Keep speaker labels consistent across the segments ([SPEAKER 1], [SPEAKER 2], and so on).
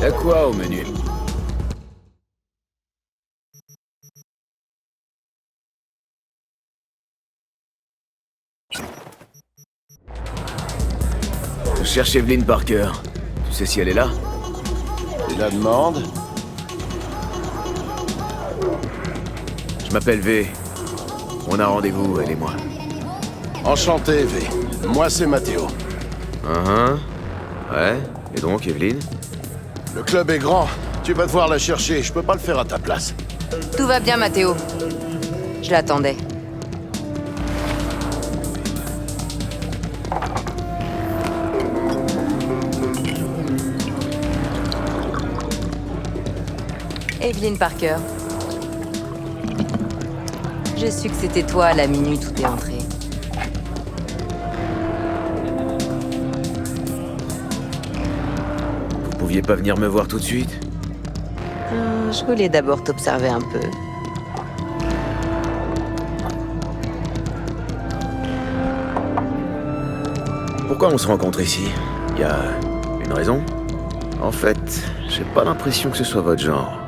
[SPEAKER 1] Y'a quoi au menu? Je cherche Evelyn Parker. Tu sais si elle est là?
[SPEAKER 2] Tu la demandes?
[SPEAKER 1] Je m'appelle V. On a rendez-vous, elle et moi.
[SPEAKER 2] Enchanté, V. Moi, c'est Mathéo.
[SPEAKER 1] Ouais. Et donc, Evelyn?
[SPEAKER 2] Le club est grand. Tu vas devoir la chercher. Je peux pas le faire à ta place.
[SPEAKER 3] Tout va bien, Mathéo. Je l'attendais. Evelyn Parker. J'ai su que c'était toi à la minute où t'es entrée.
[SPEAKER 1] Vous pouviez pas venir me voir tout de suite?
[SPEAKER 3] Je voulais d'abord t'observer un peu.
[SPEAKER 1] Pourquoi on se rencontre ici? Y a une raison? En fait, j'ai pas l'impression que ce soit votre genre.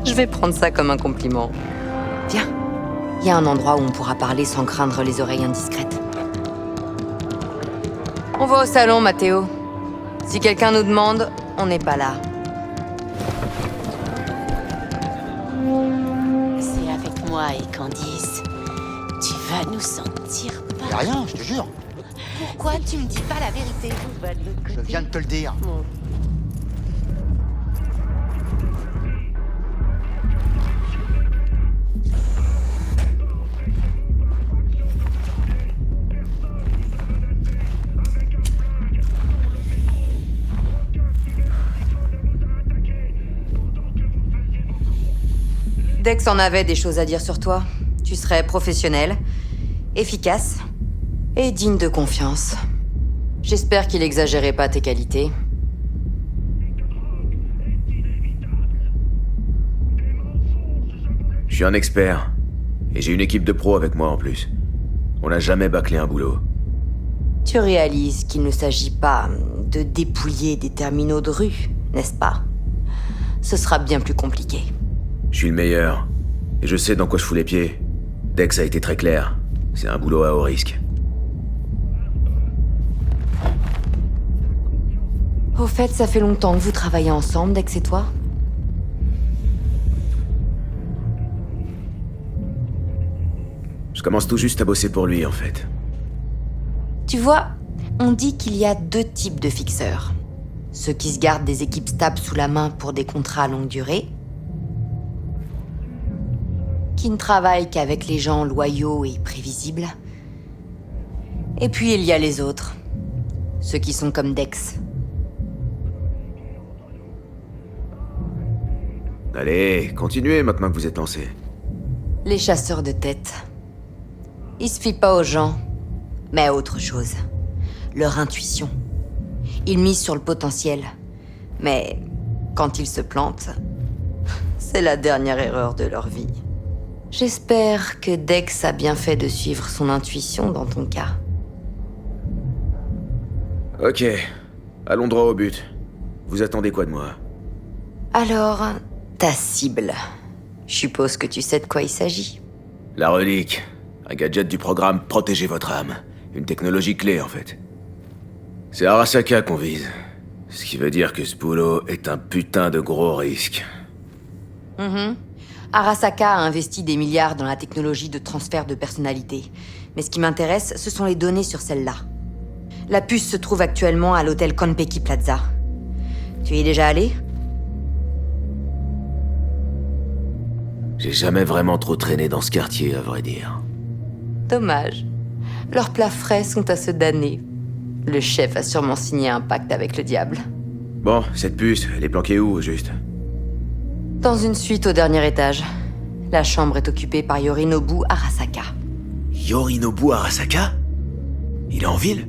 [SPEAKER 3] Je vais prendre ça comme un compliment. Viens, il y a un endroit où on pourra parler sans craindre les oreilles indiscrètes. On va au salon, Mathéo. Si quelqu'un nous demande, on n'est pas là.
[SPEAKER 4] C'est avec moi et Candice. Tu vas nous sentir pas.
[SPEAKER 5] Y'a rien, je te jure.
[SPEAKER 4] Pourquoi tu me dis pas la vérité? On va de l'autre côté.
[SPEAKER 5] Je viens de te le dire.
[SPEAKER 3] Dex en avait des choses à dire sur toi. Tu serais professionnel, efficace et digne de confiance. J'espère qu'il exagérait pas tes qualités.
[SPEAKER 1] Je suis un expert. Et j'ai une équipe de pros avec moi en plus. On n'a jamais bâclé un boulot.
[SPEAKER 3] Tu réalises qu'il ne s'agit pas de dépouiller des terminaux de rue, n'est-ce pas? Ce sera bien plus compliqué.
[SPEAKER 1] Je suis le meilleur. Et je sais dans quoi je fous les pieds. Dex a été très clair. C'est un boulot à haut risque.
[SPEAKER 3] Au fait, ça fait longtemps que vous travaillez ensemble, Dex et toi?
[SPEAKER 1] Je commence tout juste à bosser pour lui, en fait.
[SPEAKER 3] Tu vois, on dit qu'il y a deux types de fixeurs. Ceux qui se gardent des équipes stables sous la main pour des contrats à longue durée, qui ne travaillent qu'avec les gens loyaux et prévisibles. Et puis il y a les autres, ceux qui sont comme Dex.
[SPEAKER 1] Allez, continuez maintenant que vous êtes lancés.
[SPEAKER 3] Les chasseurs de tête. Ils se fient pas aux gens, mais à autre chose. Leur intuition. Ils misent sur le potentiel. Mais quand ils se plantent, c'est la dernière erreur de leur vie. J'espère que Dex a bien fait de suivre son intuition dans ton cas.
[SPEAKER 1] Ok, allons droit au but. Vous attendez quoi de moi?
[SPEAKER 3] Alors, ta cible. Je suppose que tu sais de quoi il s'agit.
[SPEAKER 1] La relique. Un gadget du programme Protégez votre âme. Une technologie clé, en fait. C'est Arasaka qu'on vise. Ce qui veut dire que ce boulot est un putain de gros risque.
[SPEAKER 3] Arasaka a investi des milliards dans la technologie de transfert de personnalité. Mais ce qui m'intéresse, ce sont les données sur celle-là. La puce se trouve actuellement à l'hôtel Konpeki Plaza. Tu y es déjà allé?
[SPEAKER 1] J'ai jamais vraiment trop traîné dans ce quartier, à vrai dire.
[SPEAKER 3] Dommage. Leurs plats frais sont à se damner. Le chef a sûrement signé un pacte avec le diable.
[SPEAKER 1] Bon, cette puce, elle est planquée où, au juste?
[SPEAKER 3] Dans une suite au dernier étage. La chambre est occupée par Yorinobu Arasaka.
[SPEAKER 1] Yorinobu Arasaka? Il est en ville?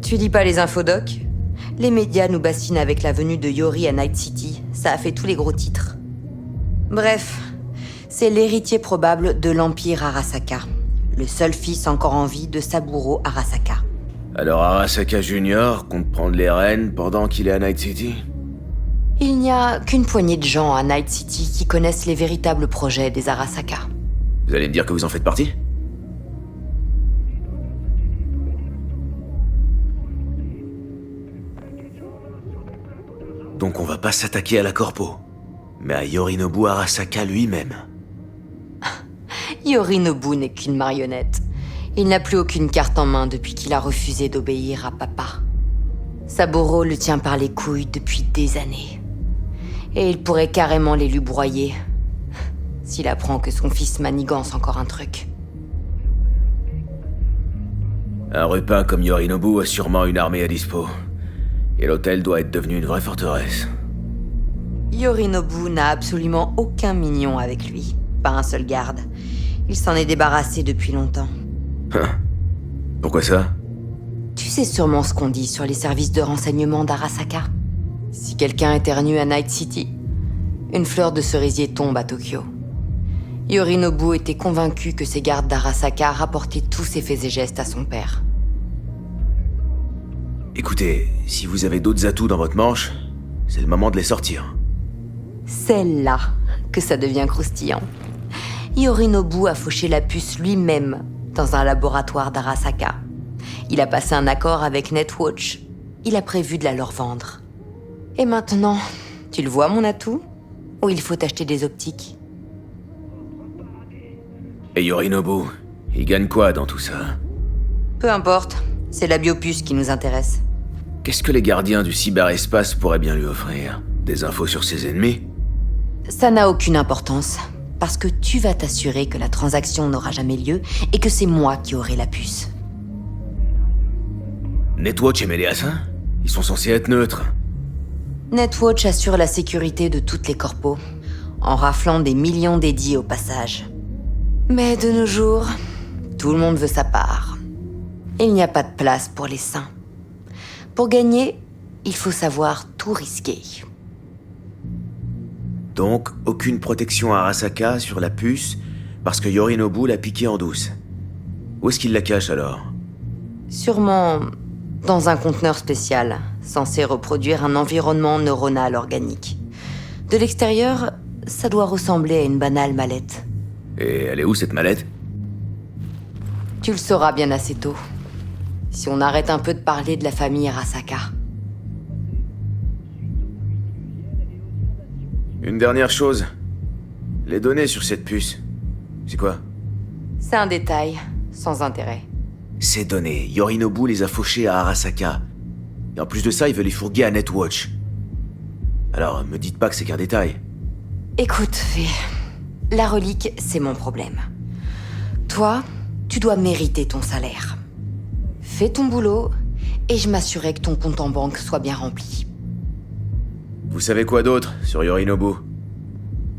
[SPEAKER 3] Tu lis pas les infodocs? Les médias nous bassinent avec la venue de Yori à Night City. Ça a fait tous les gros titres. Bref, c'est l'héritier probable de l'Empire Arasaka. Le seul fils encore en vie de Saburo Arasaka.
[SPEAKER 1] Alors Arasaka Junior compte prendre les rênes pendant qu'il est à Night City?
[SPEAKER 3] Il n'y a qu'une poignée de gens à Night City qui connaissent les véritables projets des Arasaka.
[SPEAKER 1] Vous allez me dire que vous en faites partie? Donc on va pas s'attaquer à la Corpo, mais à Yorinobu Arasaka lui-même.
[SPEAKER 3] Yorinobu n'est qu'une marionnette. Il n'a plus aucune carte en main depuis qu'il a refusé d'obéir à papa. Saburo le tient par les couilles depuis des années. Et il pourrait carrément les lui broyer, s'il apprend que son fils manigance encore un truc.
[SPEAKER 1] Un repas comme Yorinobu a sûrement une armée à dispo. Et l'hôtel doit être devenu une vraie forteresse.
[SPEAKER 3] Yorinobu n'a absolument aucun mignon avec lui. Pas un seul garde. Il s'en est débarrassé depuis longtemps.
[SPEAKER 1] Pourquoi ça?
[SPEAKER 3] Tu sais sûrement ce qu'on dit sur les services de renseignement d'Arasaka. Si quelqu'un éternue à Night City, une fleur de cerisier tombe à Tokyo. Yorinobu était convaincu que ses gardes d'Arasaka rapportaient tous ses faits et gestes à son père.
[SPEAKER 1] Écoutez, si vous avez d'autres atouts dans votre manche, c'est le moment de les sortir.
[SPEAKER 3] C'est là que ça devient croustillant. Yorinobu a fauché la puce lui-même dans un laboratoire d'Arasaka. Il a passé un accord avec Netwatch. Il a prévu de la leur vendre. Et maintenant, tu le vois mon atout? Ou il faut acheter des optiques?
[SPEAKER 1] Et Yorinobu, il gagne quoi dans tout ça?
[SPEAKER 3] Peu importe, c'est la biopuce qui nous intéresse.
[SPEAKER 1] Qu'est-ce que les gardiens du cyberespace pourraient bien lui offrir? Des infos sur ses ennemis?
[SPEAKER 3] Ça n'a aucune importance, parce que tu vas t'assurer que la transaction n'aura jamais lieu et que c'est moi qui aurai la puce.
[SPEAKER 1] Netwatch et Méléas, ils sont censés être neutres.
[SPEAKER 3] Netwatch assure la sécurité de toutes les corpos, en raflant des millions d'édits au passage. Mais de nos jours, tout le monde veut sa part. Il n'y a pas de place pour les saints. Pour gagner, il faut savoir tout risquer.
[SPEAKER 1] Donc, aucune protection à Arasaka sur la puce, parce que Yorinobu l'a piqué en douce. Où est-ce qu'il la cache alors?
[SPEAKER 3] Sûrement dans un conteneur spécial, censé reproduire un environnement neuronal organique. De l'extérieur, ça doit ressembler à une banale mallette.
[SPEAKER 1] Et elle est où cette mallette?
[SPEAKER 3] Tu le sauras bien assez tôt. Si on arrête un peu de parler de la famille Arasaka.
[SPEAKER 1] Une dernière chose. Les données sur cette puce. C'est quoi?
[SPEAKER 3] C'est un détail, sans intérêt.
[SPEAKER 1] Ces données, Yorinobu les a fauchées à Arasaka. Et en plus de ça, il veut les fourguer à Netwatch. Alors, me dites pas que c'est qu'un détail.
[SPEAKER 3] Écoute, Fé, la relique, c'est mon problème. Toi, tu dois mériter ton salaire. Fais ton boulot, et je m'assurerai que ton compte en banque soit bien rempli.
[SPEAKER 1] Vous savez quoi d'autre sur Yorinobu?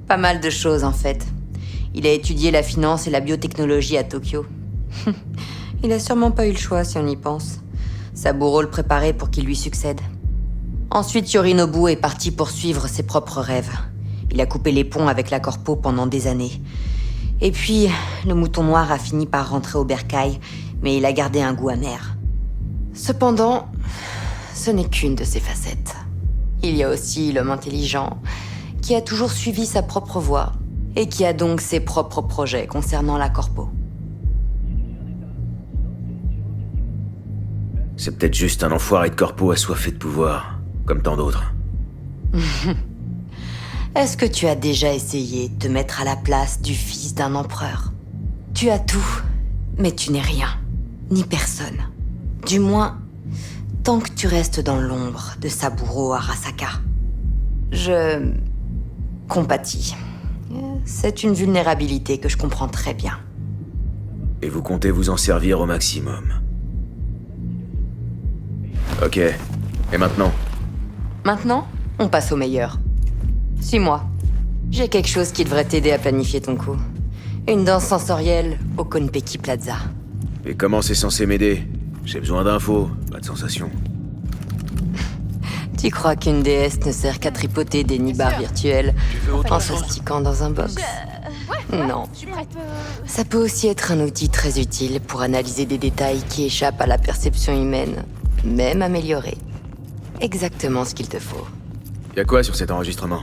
[SPEAKER 3] Pas mal de choses, en fait. Il a étudié la finance et la biotechnologie à Tokyo. Il a sûrement pas eu le choix, si on y pense. Saburo le préparait pour qu'il lui succède. Ensuite, Yorinobu est parti poursuivre ses propres rêves. Il a coupé les ponts avec la Corpo pendant des années. Et puis, le mouton noir a fini par rentrer au bercail, mais il a gardé un goût amer. Cependant, ce n'est qu'une de ses facettes. Il y a aussi l'homme intelligent, qui a toujours suivi sa propre voie, et qui a donc ses propres projets concernant la Corpo.
[SPEAKER 1] C'est peut-être juste un enfoiré de corpo assoiffé de pouvoir, comme tant d'autres.
[SPEAKER 3] Est-ce que tu as déjà essayé de te mettre à la place du fils d'un empereur? Tu as tout, mais tu n'es rien, ni personne. Du moins, tant que tu restes dans l'ombre de Saburo Arasaka. Je compatis. C'est une vulnérabilité que je comprends très bien.
[SPEAKER 1] Et vous comptez vous en servir au maximum. Ok. Et maintenant?
[SPEAKER 3] Maintenant, on passe au meilleur. Suis-moi. J'ai quelque chose qui devrait t'aider à planifier ton coup. Une danse sensorielle au Konpeki Plaza.
[SPEAKER 1] Et comment c'est censé m'aider? J'ai besoin d'infos, pas de sensations.
[SPEAKER 3] Tu crois qu'une déesse ne sert qu'à tripoter des nibards virtuels en s'astiquant dans un box? Non. Ça peut aussi être un outil très utile pour analyser des détails qui échappent à la perception humaine, même améliorée. Exactement ce qu'il te faut.
[SPEAKER 1] Y a quoi sur cet enregistrement?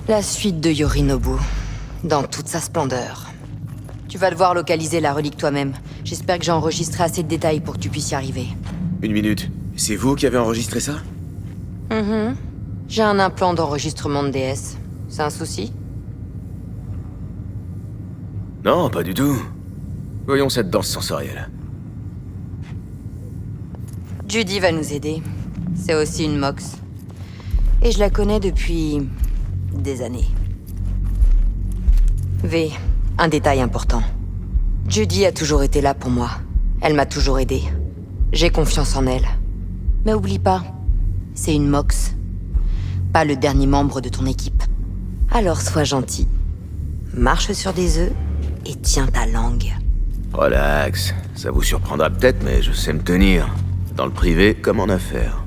[SPEAKER 3] La suite de Yorinobu, dans toute sa splendeur. Tu vas devoir localiser la relique toi-même. J'espère que j'ai enregistré assez de détails pour que tu puisses y arriver.
[SPEAKER 1] Une minute. C'est vous qui avez enregistré ça?
[SPEAKER 3] J'ai un implant d'enregistrement de DS. C'est un souci?
[SPEAKER 1] Non, pas du tout. Voyons cette danse sensorielle.
[SPEAKER 3] Judy va nous aider. C'est aussi une Mox. Et je la connais depuis... des années. V, un détail important. Judy a toujours été là pour moi. Elle m'a toujours aidé. J'ai confiance en elle. Mais oublie pas, c'est une Mox. Pas le dernier membre de ton équipe. Alors sois gentil. Marche sur des œufs et tiens ta langue.
[SPEAKER 1] Relax. Ça vous surprendra peut-être, mais je sais me tenir. Dans le privé comme en affaires.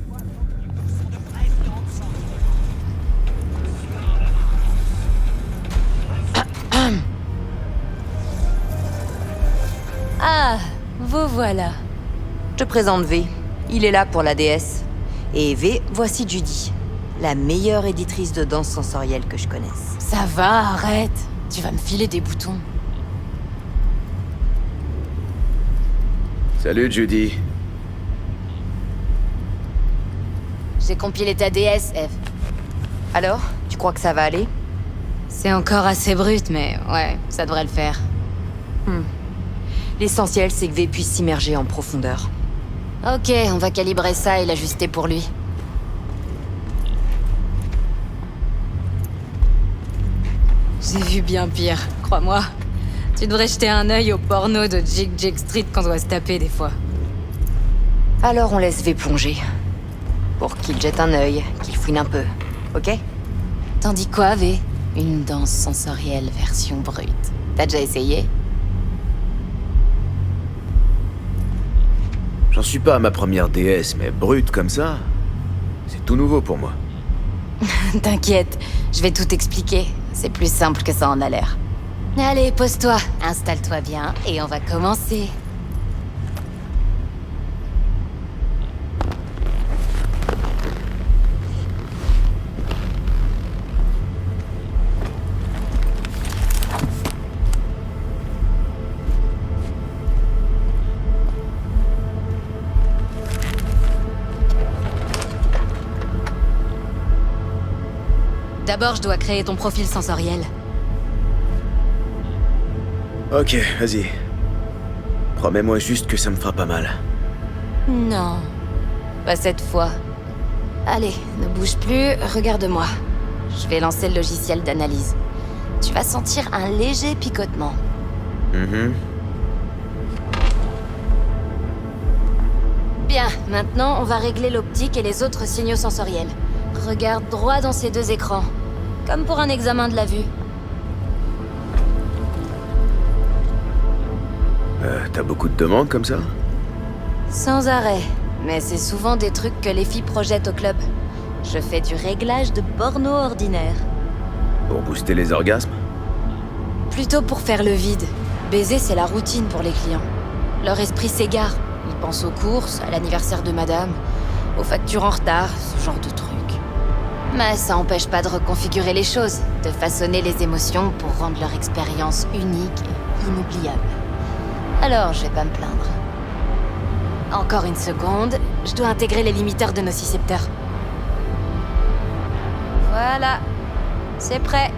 [SPEAKER 3] Ah, vous voilà. Je te présente V. Il est là pour la DS. Et V, voici Judy. La meilleure éditrice de danse sensorielle que je connaisse.
[SPEAKER 4] Ça va, arrête. Tu vas me filer des boutons.
[SPEAKER 1] Salut, Judy.
[SPEAKER 4] J'ai compilé ta DS, Eve.
[SPEAKER 3] Alors, tu crois que ça va aller?
[SPEAKER 4] C'est encore assez brut, mais ouais, ça devrait le faire.
[SPEAKER 3] L'essentiel, c'est que V puisse s'immerger en profondeur.
[SPEAKER 4] Ok, on va calibrer ça et l'ajuster pour lui. J'ai vu bien pire, crois-moi. Tu devrais jeter un œil au porno de Jig Jig Street qu'on doit se taper des fois.
[SPEAKER 3] Alors on laisse V plonger. Pour qu'il jette un œil, qu'il fouine un peu. Ok?
[SPEAKER 4] T'en dis quoi, V? Une danse sensorielle version brute. T'as déjà essayé?
[SPEAKER 1] J'en suis pas à ma première DS, mais brute comme ça, c'est tout nouveau pour moi.
[SPEAKER 4] T'inquiète, je vais tout expliquer. C'est plus simple que ça en a l'air. Allez, pose-toi, installe-toi bien et on va commencer. D'abord, je dois créer ton profil sensoriel.
[SPEAKER 1] Ok, vas-y. Promets-moi juste que ça me fera pas mal.
[SPEAKER 4] Non, pas cette fois. Allez, ne bouge plus, regarde-moi. Je vais lancer le logiciel d'analyse. Tu vas sentir un léger picotement. Bien, maintenant on va régler l'optique et les autres signaux sensoriels. Regarde droit dans ces deux écrans, comme pour un examen de la vue.
[SPEAKER 1] T'as beaucoup de demandes comme ça?
[SPEAKER 4] Sans arrêt, mais c'est souvent des trucs que les filles projettent au club. Je fais du réglage de porno ordinaire.
[SPEAKER 1] Pour booster les orgasmes?
[SPEAKER 4] Plutôt pour faire le vide. Baiser, c'est la routine pour les clients. Leur esprit s'égare. Ils pensent aux courses, à l'anniversaire de madame, aux factures en retard, ce genre de trucs. Mais ça empêche pas de reconfigurer les choses, de façonner les émotions pour rendre leur expérience unique et inoubliable. Alors, je vais pas me plaindre. Encore une seconde, je dois intégrer les limiteurs de nocicepteurs. Voilà, c'est prêt.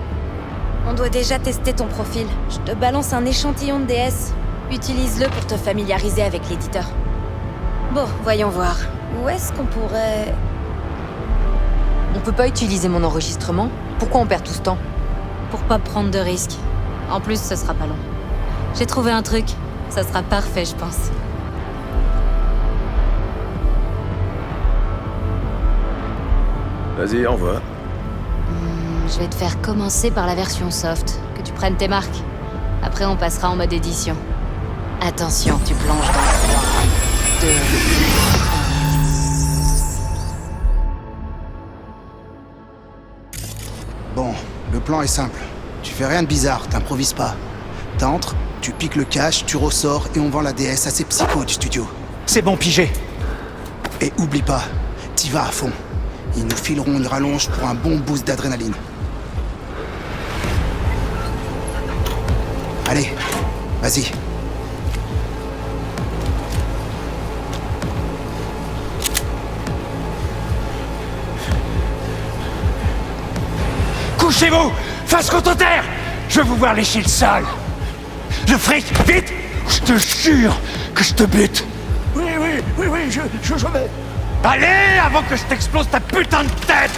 [SPEAKER 4] On doit déjà tester ton profil. Je te balance un échantillon de DS. Utilise-le pour te familiariser avec l'éditeur. Bon, voyons voir. Où est-ce qu'on pourrait...
[SPEAKER 3] On peut pas utiliser mon enregistrement? Pourquoi on perd tout ce temps?
[SPEAKER 4] Pour pas prendre de risques. En plus, ce sera pas long. J'ai trouvé un truc. Ça sera parfait, je pense.
[SPEAKER 1] Vas-y, envoie.
[SPEAKER 4] Je vais te faire commencer par la version soft, que tu prennes tes marques. Après, on passera en mode édition. Attention, tu plonges dans 3, 2...
[SPEAKER 5] Bon, le plan est simple. Tu fais fais rien de bizarre, t'improvises pas. T'entres, tu piques le cash, tu ressors et on vend la DS à ces psychos du studio.
[SPEAKER 6] C'est bon, pigé.
[SPEAKER 5] Et oublie pas, t'y vas à fond. Ils nous fileront une rallonge pour un bon boost d'adrénaline. Allez, vas-y.
[SPEAKER 6] Couchez-vous! Face contre terre! Je veux vous voir lécher le sol! Le fric, vite! Je te jure que je te bute!
[SPEAKER 2] Oui, je vais.
[SPEAKER 6] Allez, avant que je t'explose ta putain de tête!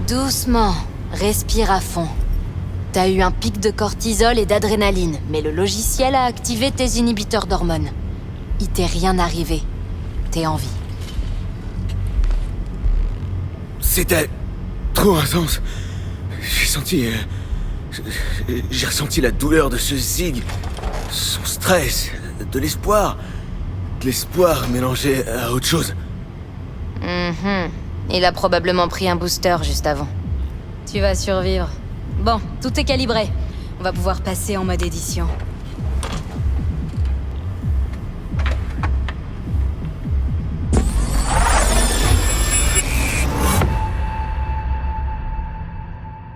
[SPEAKER 4] Doucement, respire à fond. T'as eu un pic de cortisol et d'adrénaline, mais le logiciel a activé tes inhibiteurs d'hormones. Il t'est rien arrivé. T'es en vie.
[SPEAKER 1] C'était trop intense. J'ai ressenti la douleur de ce zig, son stress, de l'espoir. De l'espoir mélangé à autre chose.
[SPEAKER 4] Il a probablement pris un booster juste avant. Tu vas survivre. Bon, tout est calibré. On va pouvoir passer en mode édition.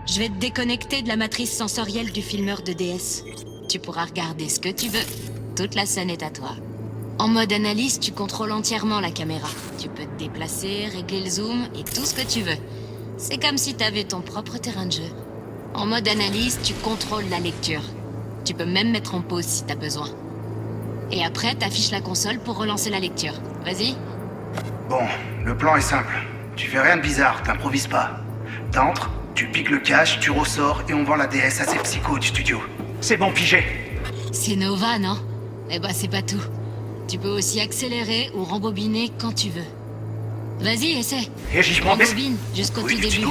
[SPEAKER 4] Je vais te déconnecter de la matrice sensorielle du filmeur de DS. Tu pourras regarder ce que tu veux. Toute la scène est à toi. En mode analyse, tu contrôles entièrement la caméra. Tu peux te déplacer, régler le zoom et tout ce que tu veux. C'est comme si t'avais ton propre terrain de jeu. En mode analyse, tu contrôles la lecture. Tu peux même mettre en pause si t'as besoin. Et après, t'affiches la console pour relancer la lecture. Vas-y.
[SPEAKER 5] Bon, le plan est simple. Tu fais rien de bizarre, t'improvises pas. T'entres, tu piques le cash, tu ressors et on vend la DS à ces psychos du studio.
[SPEAKER 6] C'est bon, pigé.
[SPEAKER 4] C'est Nova, non? Eh ben, c'est pas tout. Tu peux aussi accélérer ou rembobiner quand tu veux. Vas-y, essaie.
[SPEAKER 6] Et j'y prends des...
[SPEAKER 4] Rembobine jusqu'au tout début.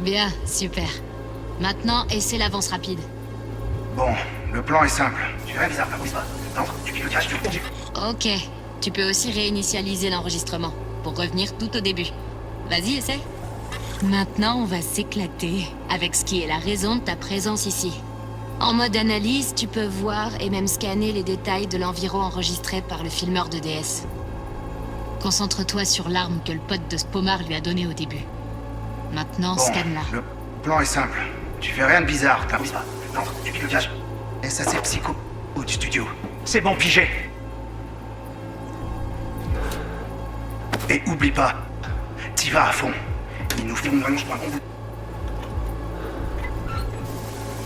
[SPEAKER 4] Bien, super. Maintenant, essaie l'avance rapide.
[SPEAKER 5] Bon, le plan est simple. Tu fais rien de bizarre, t'improvises pas. T'entres, tu piques le cash, tu...
[SPEAKER 4] Ok. Tu peux aussi réinitialiser l'enregistrement pour revenir tout au début. Vas-y, essaie. Maintenant, on va s'éclater avec ce qui est la raison de ta présence ici. En mode analyse, tu peux voir et même scanner les détails de l'environ enregistré par le filmeur de DS. Concentre-toi sur l'arme que le pote de Spomar lui a donnée au début. Maintenant,
[SPEAKER 5] Bon,
[SPEAKER 4] scanne-la.
[SPEAKER 5] le plan est simple. Tu fais rien de bizarre, t'improvises pas. T'entres, tu piques le cash. Et ça, c'est psycho du studio.
[SPEAKER 6] C'est bon, pigé.
[SPEAKER 5] Et oublie pas, t'y vas à fond. Ils nous filment une rallonge pour un bon bout.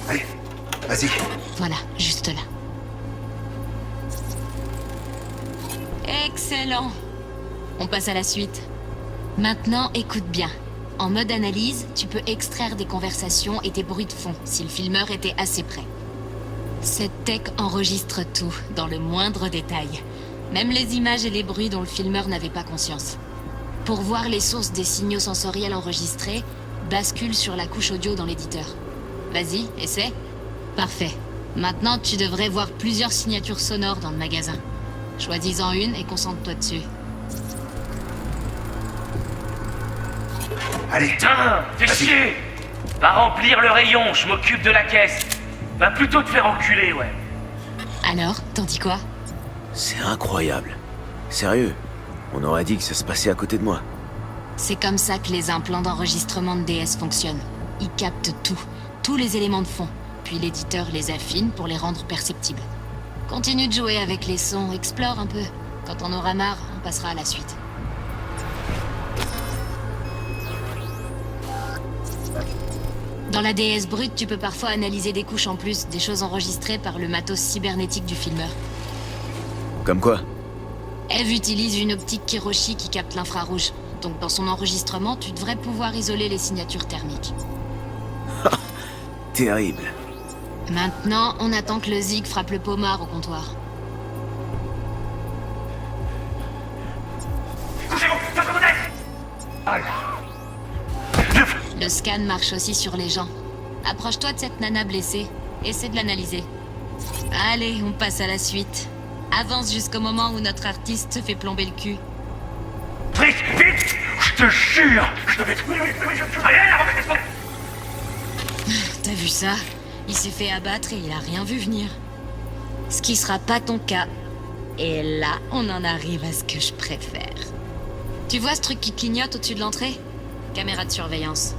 [SPEAKER 5] Allez, vas-y.
[SPEAKER 4] Voilà, juste là. Excellent. On passe à la suite. Maintenant, écoute bien. En mode analyse, tu peux extraire des conversations et des bruits de fond si le filmeur était assez près. Cette tech enregistre tout, dans le moindre détail. Même les images et les bruits dont le filmeur n'avait pas conscience. Pour voir les sources des signaux sensoriels enregistrés, bascule sur la couche audio dans l'éditeur. Vas-y, essaie. Parfait. Maintenant, tu devrais voir plusieurs signatures sonores dans le magasin. Choisis-en une et concentre-toi dessus.
[SPEAKER 5] Allez,
[SPEAKER 7] Putain, fais
[SPEAKER 5] vas-y.
[SPEAKER 7] chier! Va remplir le rayon, je m'occupe de la caisse. Va plutôt te faire enculer, ouais.
[SPEAKER 4] Alors, t'en dis quoi?
[SPEAKER 1] C'est incroyable. Sérieux, on aurait dit que ça se passait à côté de moi.
[SPEAKER 4] C'est comme ça que les implants d'enregistrement de DS fonctionnent. Ils captent tout, tous les éléments de fond, puis l'éditeur les affine pour les rendre perceptibles. Continue de jouer avec les sons, explore un peu. Quand on aura marre, on passera à la suite. Dans la DS brute, tu peux parfois analyser des couches en plus, des choses enregistrées par le matos cybernétique du filmeur.
[SPEAKER 1] Comme quoi?
[SPEAKER 4] Eve utilise une optique Kiroshi qui capte l'infrarouge. Donc dans son enregistrement, tu devrais pouvoir isoler les signatures thermiques.
[SPEAKER 1] Terrible.
[SPEAKER 4] Maintenant, on attend que le Zig frappe le pommard au comptoir.
[SPEAKER 7] Couchez-vous, face à mon tête!
[SPEAKER 4] Le scan marche aussi sur les gens. Approche-toi de cette nana blessée. essaie de l'analyser. Allez, on passe à la suite. Avance jusqu'au moment où notre artiste se fait plomber le cul.
[SPEAKER 6] Frick, vite! Je te jure! Je vais...
[SPEAKER 4] T'as vu ça? Il s'est fait abattre et il a rien vu venir. Ce qui sera pas ton cas. Et là, on en arrive à ce que je préfère. Tu vois ce truc qui clignote au-dessus de l'entrée? Caméra de surveillance.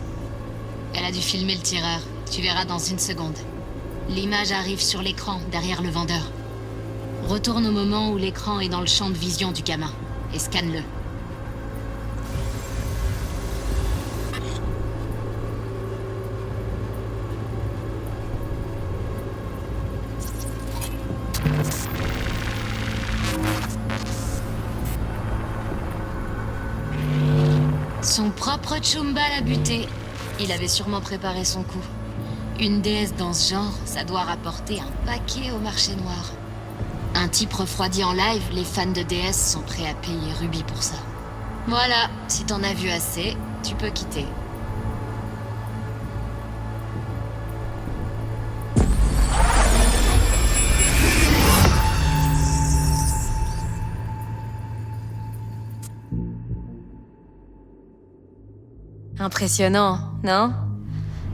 [SPEAKER 4] Elle a dû filmer le tireur. Tu verras dans une seconde. L'image arrive sur l'écran, derrière le vendeur. Retourne au moment où l'écran est dans le champ de vision du gamin. Et scanne-le. Son propre Chumba l'a buté. Il avait sûrement préparé son coup. Une déesse dans ce genre, ça doit rapporter un paquet au marché noir. Un type refroidi en live, les fans de déesse sont prêts à payer Ruby pour ça. Voilà, si t'en as vu assez, tu peux quitter. Impressionnant, non?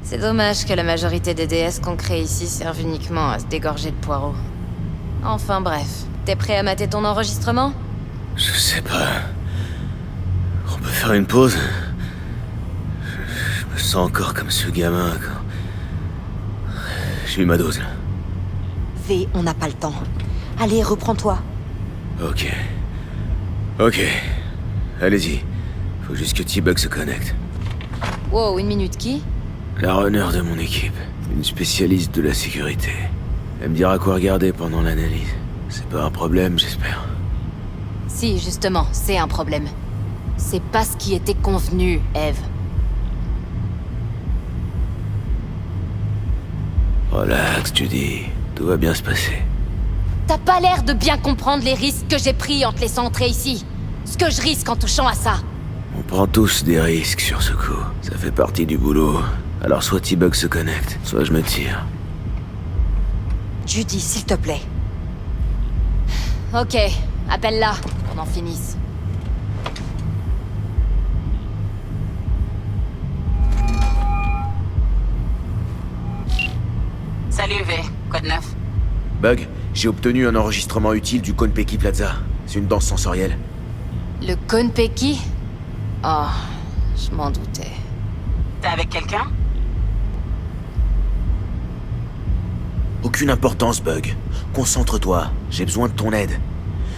[SPEAKER 4] C'est dommage que la majorité des déesses qu'on crée ici servent uniquement à se dégorger de poireaux. Enfin bref, t'es prêt à mater ton enregistrement?
[SPEAKER 1] Je sais pas... On peut faire une pause? Je me sens encore comme ce gamin quand... J'ai eu ma dose, là.
[SPEAKER 3] V, on n'a pas le temps. Allez, reprends-toi.
[SPEAKER 1] Ok. Allez-y. Faut juste que T-Bug se connecte.
[SPEAKER 4] Wow, une minute, qui?
[SPEAKER 1] La runner de mon équipe. Une spécialiste de la sécurité. Elle me dira quoi regarder pendant l'analyse. C'est pas un problème, j'espère.
[SPEAKER 4] Si, justement, c'est un problème. C'est pas ce qui était convenu, Eve.
[SPEAKER 1] Relax, Judy. Tout va bien se passer.
[SPEAKER 4] T'as pas l'air de bien comprendre les risques que j'ai pris en te laissant entrer ici. Ce que je risque en touchant à ça.
[SPEAKER 1] On prend tous des risques sur ce coup. Ça fait partie du boulot. Alors soit T-Bug se connecte, soit je me tire.
[SPEAKER 3] Judy, s'il te plaît.
[SPEAKER 4] Ok, appelle-la, qu'on en finisse.
[SPEAKER 8] Salut V, quoi de neuf?
[SPEAKER 1] Bug, j'ai obtenu un enregistrement utile du Konpeki Plaza. C'est une danse sensorielle.
[SPEAKER 4] Le Konpeki? Oh, je m'en doutais.
[SPEAKER 8] T'es avec quelqu'un?
[SPEAKER 1] Aucune importance, Bug. Concentre-toi, j'ai besoin de ton aide.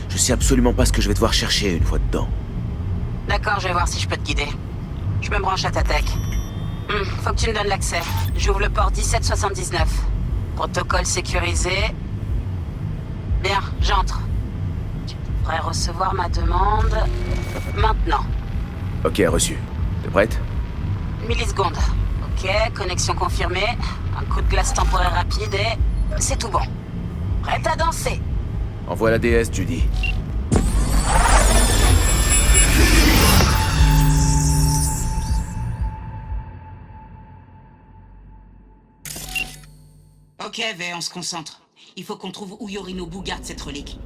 [SPEAKER 1] Je sais absolument pas ce que je vais devoir chercher une fois dedans.
[SPEAKER 8] D'accord, je vais voir si je peux te guider. Je me branche à ta tech. Faut que tu me donnes l'accès. J'ouvre le port 1779. Protocole sécurisé. Bien, j'entre. Tu devrais recevoir ma demande... maintenant.
[SPEAKER 1] Ok, reçu. T'es prête?
[SPEAKER 8] Millisecondes. Ok, connexion confirmée. Un coup de glace temporaire rapide et... c'est tout bon. Prête à danser.
[SPEAKER 1] Envoie la déesse, Judy.
[SPEAKER 8] Ok, V, on se concentre. Il faut qu'on trouve où Yorinobu garde cette relique.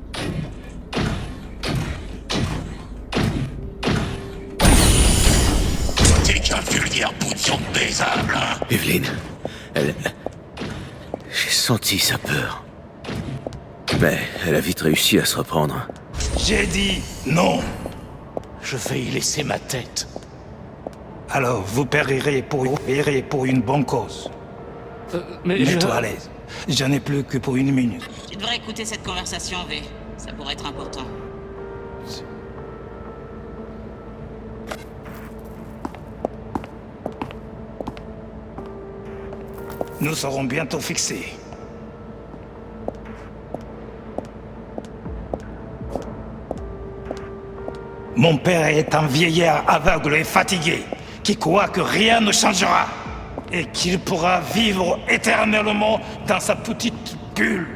[SPEAKER 6] T'es qu'un vulgaire bout de viande baisable, hein?
[SPEAKER 1] Evelyn, elle... J'ai senti sa peur. Mais elle a vite réussi à se reprendre.
[SPEAKER 6] J'ai dit non. Je vais y laisser ma tête. Alors, vous périrez pour une bonne cause. Mets-toi à l'aise. J'en ai plus que pour une minute.
[SPEAKER 8] Tu devrais écouter cette conversation, V. Ça pourrait être important.
[SPEAKER 6] Nous serons bientôt fixés. Mon père est un vieillard aveugle et fatigué, qui croit que rien ne changera, et qu'il pourra vivre éternellement dans sa petite bulle.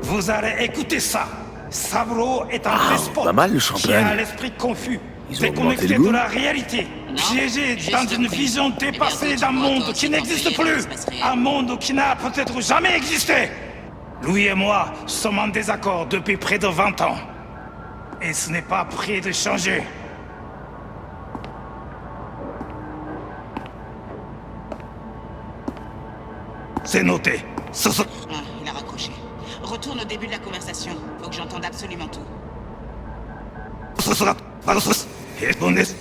[SPEAKER 6] Vous allez écouter ça. Saburo est un despote
[SPEAKER 1] pas mal, le
[SPEAKER 6] qui
[SPEAKER 1] champagne.
[SPEAKER 6] a l'esprit confus,
[SPEAKER 1] Ils ont augmenté
[SPEAKER 6] déconnecté
[SPEAKER 1] le goût.
[SPEAKER 6] de la réalité. Piégé
[SPEAKER 8] Juste
[SPEAKER 6] dans une
[SPEAKER 8] pris.
[SPEAKER 6] vision
[SPEAKER 8] Et
[SPEAKER 6] dépassée
[SPEAKER 8] bientôt,
[SPEAKER 6] d'un
[SPEAKER 8] tu pourras
[SPEAKER 6] monde
[SPEAKER 8] toi
[SPEAKER 6] qui
[SPEAKER 8] aussi
[SPEAKER 6] n'existe
[SPEAKER 8] t'enfuir dans
[SPEAKER 6] plus.
[SPEAKER 8] l'espace réel.
[SPEAKER 6] Un monde qui n'a peut-être jamais existé. Louis et moi sommes en désaccord depuis près de 20 ans. Et ce n'est pas prêt de changer. C'est noté.
[SPEAKER 8] Ah, il a raccroché. Retourne au début de la conversation. Faut que j'entende absolument tout.
[SPEAKER 6] Ce sera pas le souci. Et on est-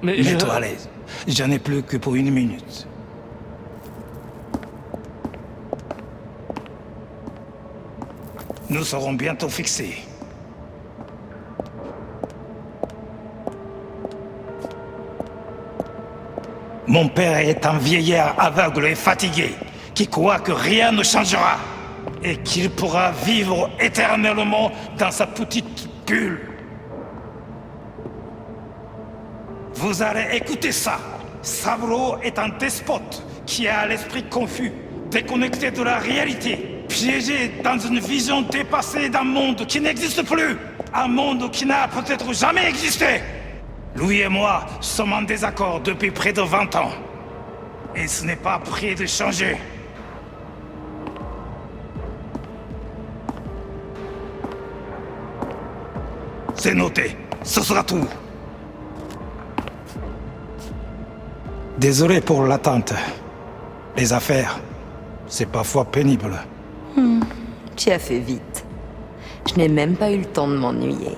[SPEAKER 6] Mets-toi à l'aise. J'en ai plus que pour 1 minute. Nous serons bientôt fixés. Mon père est un vieillard aveugle et fatigué, qui croit que rien ne changera, et qu'il pourra vivre éternellement dans sa petite bulle. Vous allez écouter ça. Saburo est un despote qui a l'esprit confus, déconnecté de la réalité, piégé dans une vision dépassée d'un monde qui n'existe plus, un monde qui n'a peut-être jamais existé. Louis et moi sommes en désaccord depuis près de 20 ans. Et ce n'est pas prêt de changer. C'est noté. Ce sera tout. Désolé pour l'attente. Les affaires, c'est parfois pénible.
[SPEAKER 3] Tu as fait vite. Je n'ai même pas eu le temps de m'ennuyer.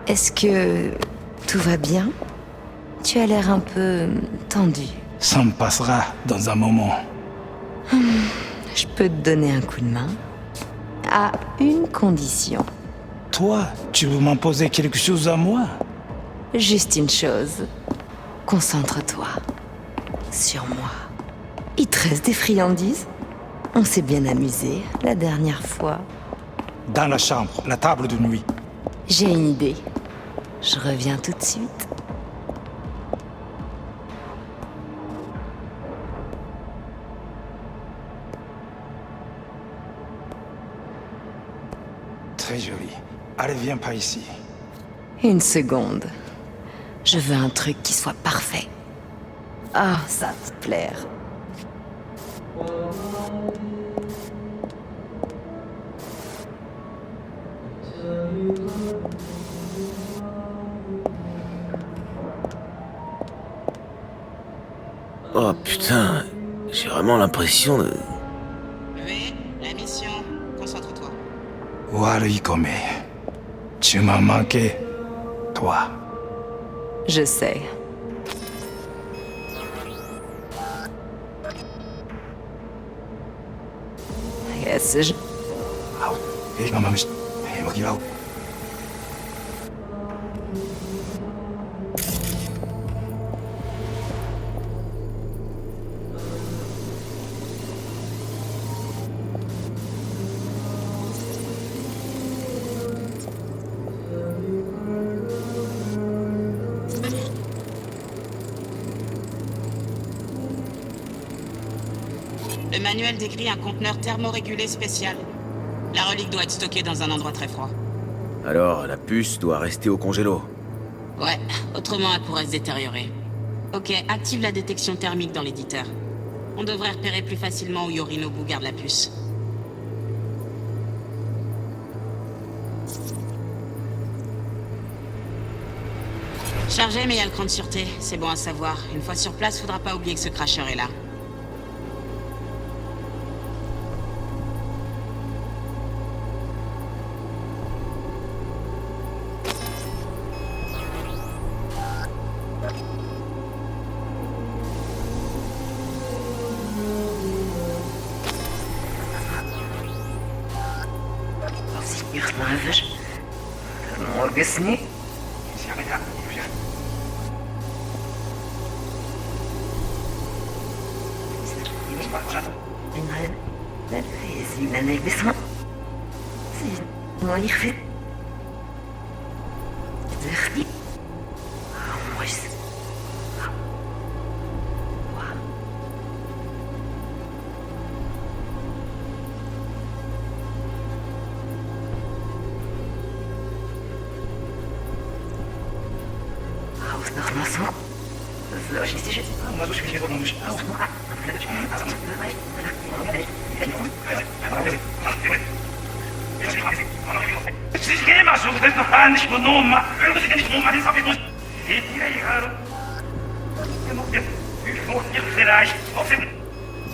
[SPEAKER 3] Est-ce que tout va bien? Tu as l'air un peu tendu.
[SPEAKER 6] Ça me passera dans un moment.
[SPEAKER 3] Je peux te donner un coup de main. À une condition.
[SPEAKER 6] Toi, tu veux m'imposer quelque chose à moi?
[SPEAKER 3] Juste une chose. Concentre-toi. Sur moi. Il te reste des friandises? On s'est bien amusé la dernière fois.
[SPEAKER 6] Dans la chambre, la table de nuit.
[SPEAKER 3] J'ai une idée. Je reviens tout de suite.
[SPEAKER 6] Très joli. Allez, viens par ici.
[SPEAKER 3] Une seconde. Je veux un truc qui soit parfait. Ah, ça va te plaire.
[SPEAKER 1] Oh putain, j'ai vraiment l'impression de...
[SPEAKER 8] V, la mission. Concentre-toi.
[SPEAKER 6] Warikome. Tu m'as manqué, toi.
[SPEAKER 3] Je sais. Yes, je...
[SPEAKER 8] Le manuel décrit un conteneur thermorégulé spécial. La relique doit être stockée dans un endroit très froid.
[SPEAKER 1] Alors, la puce doit rester au congélo.
[SPEAKER 8] Ouais, autrement elle pourrait se détériorer. Ok, active la détection thermique dans l'éditeur. On devrait repérer plus facilement où Yorinobu garde la puce. Chargé, mais il y a le cran de sûreté. C'est bon à savoir. Une fois sur place, faudra pas oublier que ce cracheur est là.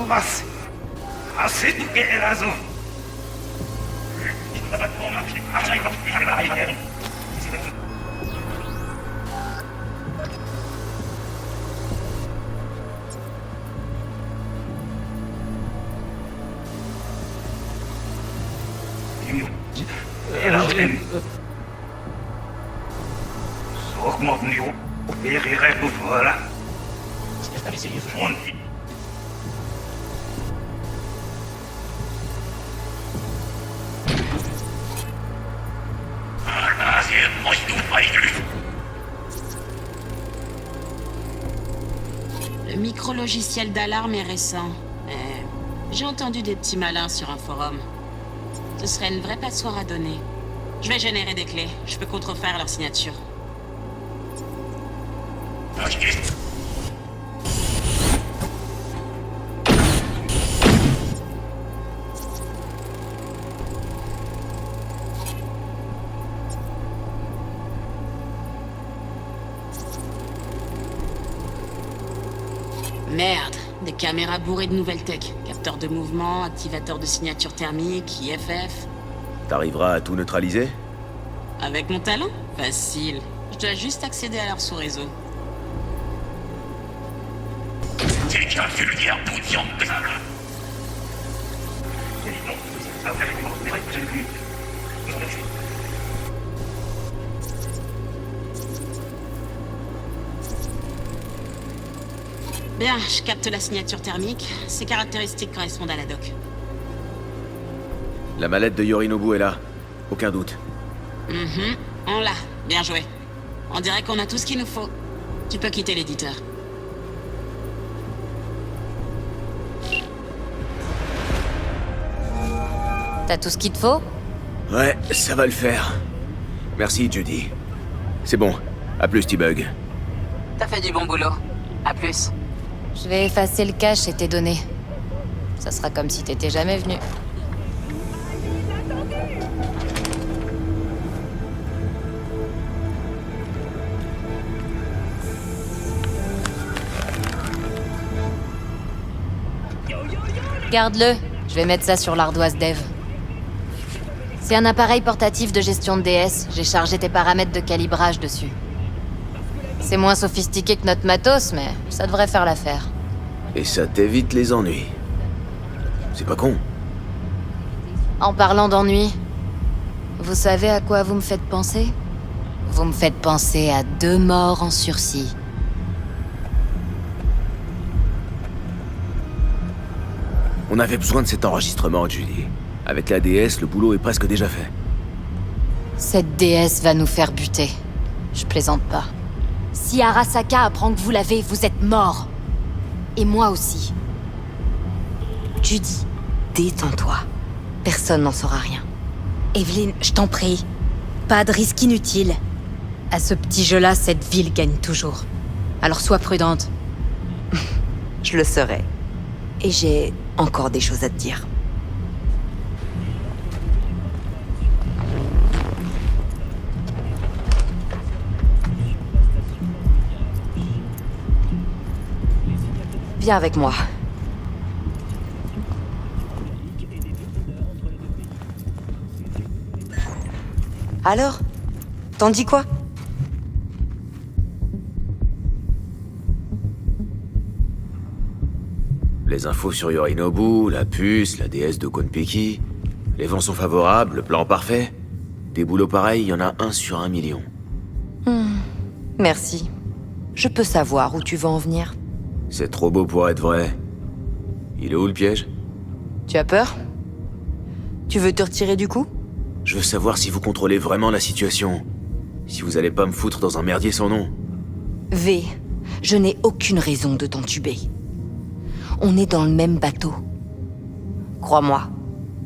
[SPEAKER 6] Was? Was ist denn also? Voilà.
[SPEAKER 8] Le micro-logiciel d'alarme est récent. J'ai entendu des petits malins sur un forum. Ce serait une vraie passoire à donner. Je vais générer des clés. Je peux contrefaire leur signature. Merde, des caméras bourrées de nouvelles tech. Capteur de mouvement, activateur de signature thermique, IFF.
[SPEAKER 1] T'arriveras à tout neutraliser?
[SPEAKER 8] Avec mon talent? Facile. Je dois juste accéder à leur sous-réseau. Bien, je capte la signature thermique. Ses caractéristiques correspondent à la doc.
[SPEAKER 1] La mallette de Yorinobu est là. Aucun doute.
[SPEAKER 8] On l'a. Bien joué. On dirait qu'on a tout ce qu'il nous faut. Tu peux quitter l'éditeur.
[SPEAKER 4] T'as tout ce qu'il te faut?
[SPEAKER 1] Ouais, ça va le faire. Merci, Judy. C'est bon. À plus, T-Bug.
[SPEAKER 8] T'as fait du bon boulot. À plus.
[SPEAKER 4] Je vais effacer le cache et tes données. Ça sera comme si t'étais jamais venu. Garde-le. Je vais mettre ça sur l'ardoise dev. C'est un appareil portatif de gestion de DS. J'ai chargé tes paramètres de calibrage dessus. C'est moins sophistiqué que notre matos, mais ça devrait faire l'affaire.
[SPEAKER 1] Et ça t'évite les ennuis. C'est pas con.
[SPEAKER 4] En parlant d'ennuis, vous savez à quoi vous me faites penser? Vous me faites penser à 2 morts en sursis.
[SPEAKER 1] On avait besoin de cet enregistrement, Judy. Avec la DS, le boulot est presque déjà fait.
[SPEAKER 4] Cette déesse va nous faire buter. Je plaisante pas. Si Arasaka apprend que vous l'avez, vous êtes mort. Et moi aussi.
[SPEAKER 3] Judy, détends-toi. Personne n'en saura rien.
[SPEAKER 4] Evelyn, je t'en prie. Pas de risque inutile. À ce petit jeu-là, cette ville gagne toujours. Alors sois prudente.
[SPEAKER 3] Je le serai. Et j'ai encore des choses à te dire. Viens avec moi. Alors? T'en dis quoi?
[SPEAKER 1] Les infos sur Yorinobu, la puce, la déesse de Konpeki. Les vents sont favorables, le plan parfait. Des boulots pareils, il y en a 1 sur 1 million.
[SPEAKER 3] Merci. Je peux savoir où tu veux en venir.
[SPEAKER 1] C'est trop beau pour être vrai. Il est où le piège?
[SPEAKER 3] Tu as peur? Tu veux te retirer du coup?
[SPEAKER 1] Je veux savoir si vous contrôlez vraiment la situation. Si vous allez pas me foutre dans un merdier sans nom.
[SPEAKER 3] V, je n'ai aucune raison de t'entuber. On est dans le même bateau. Crois-moi,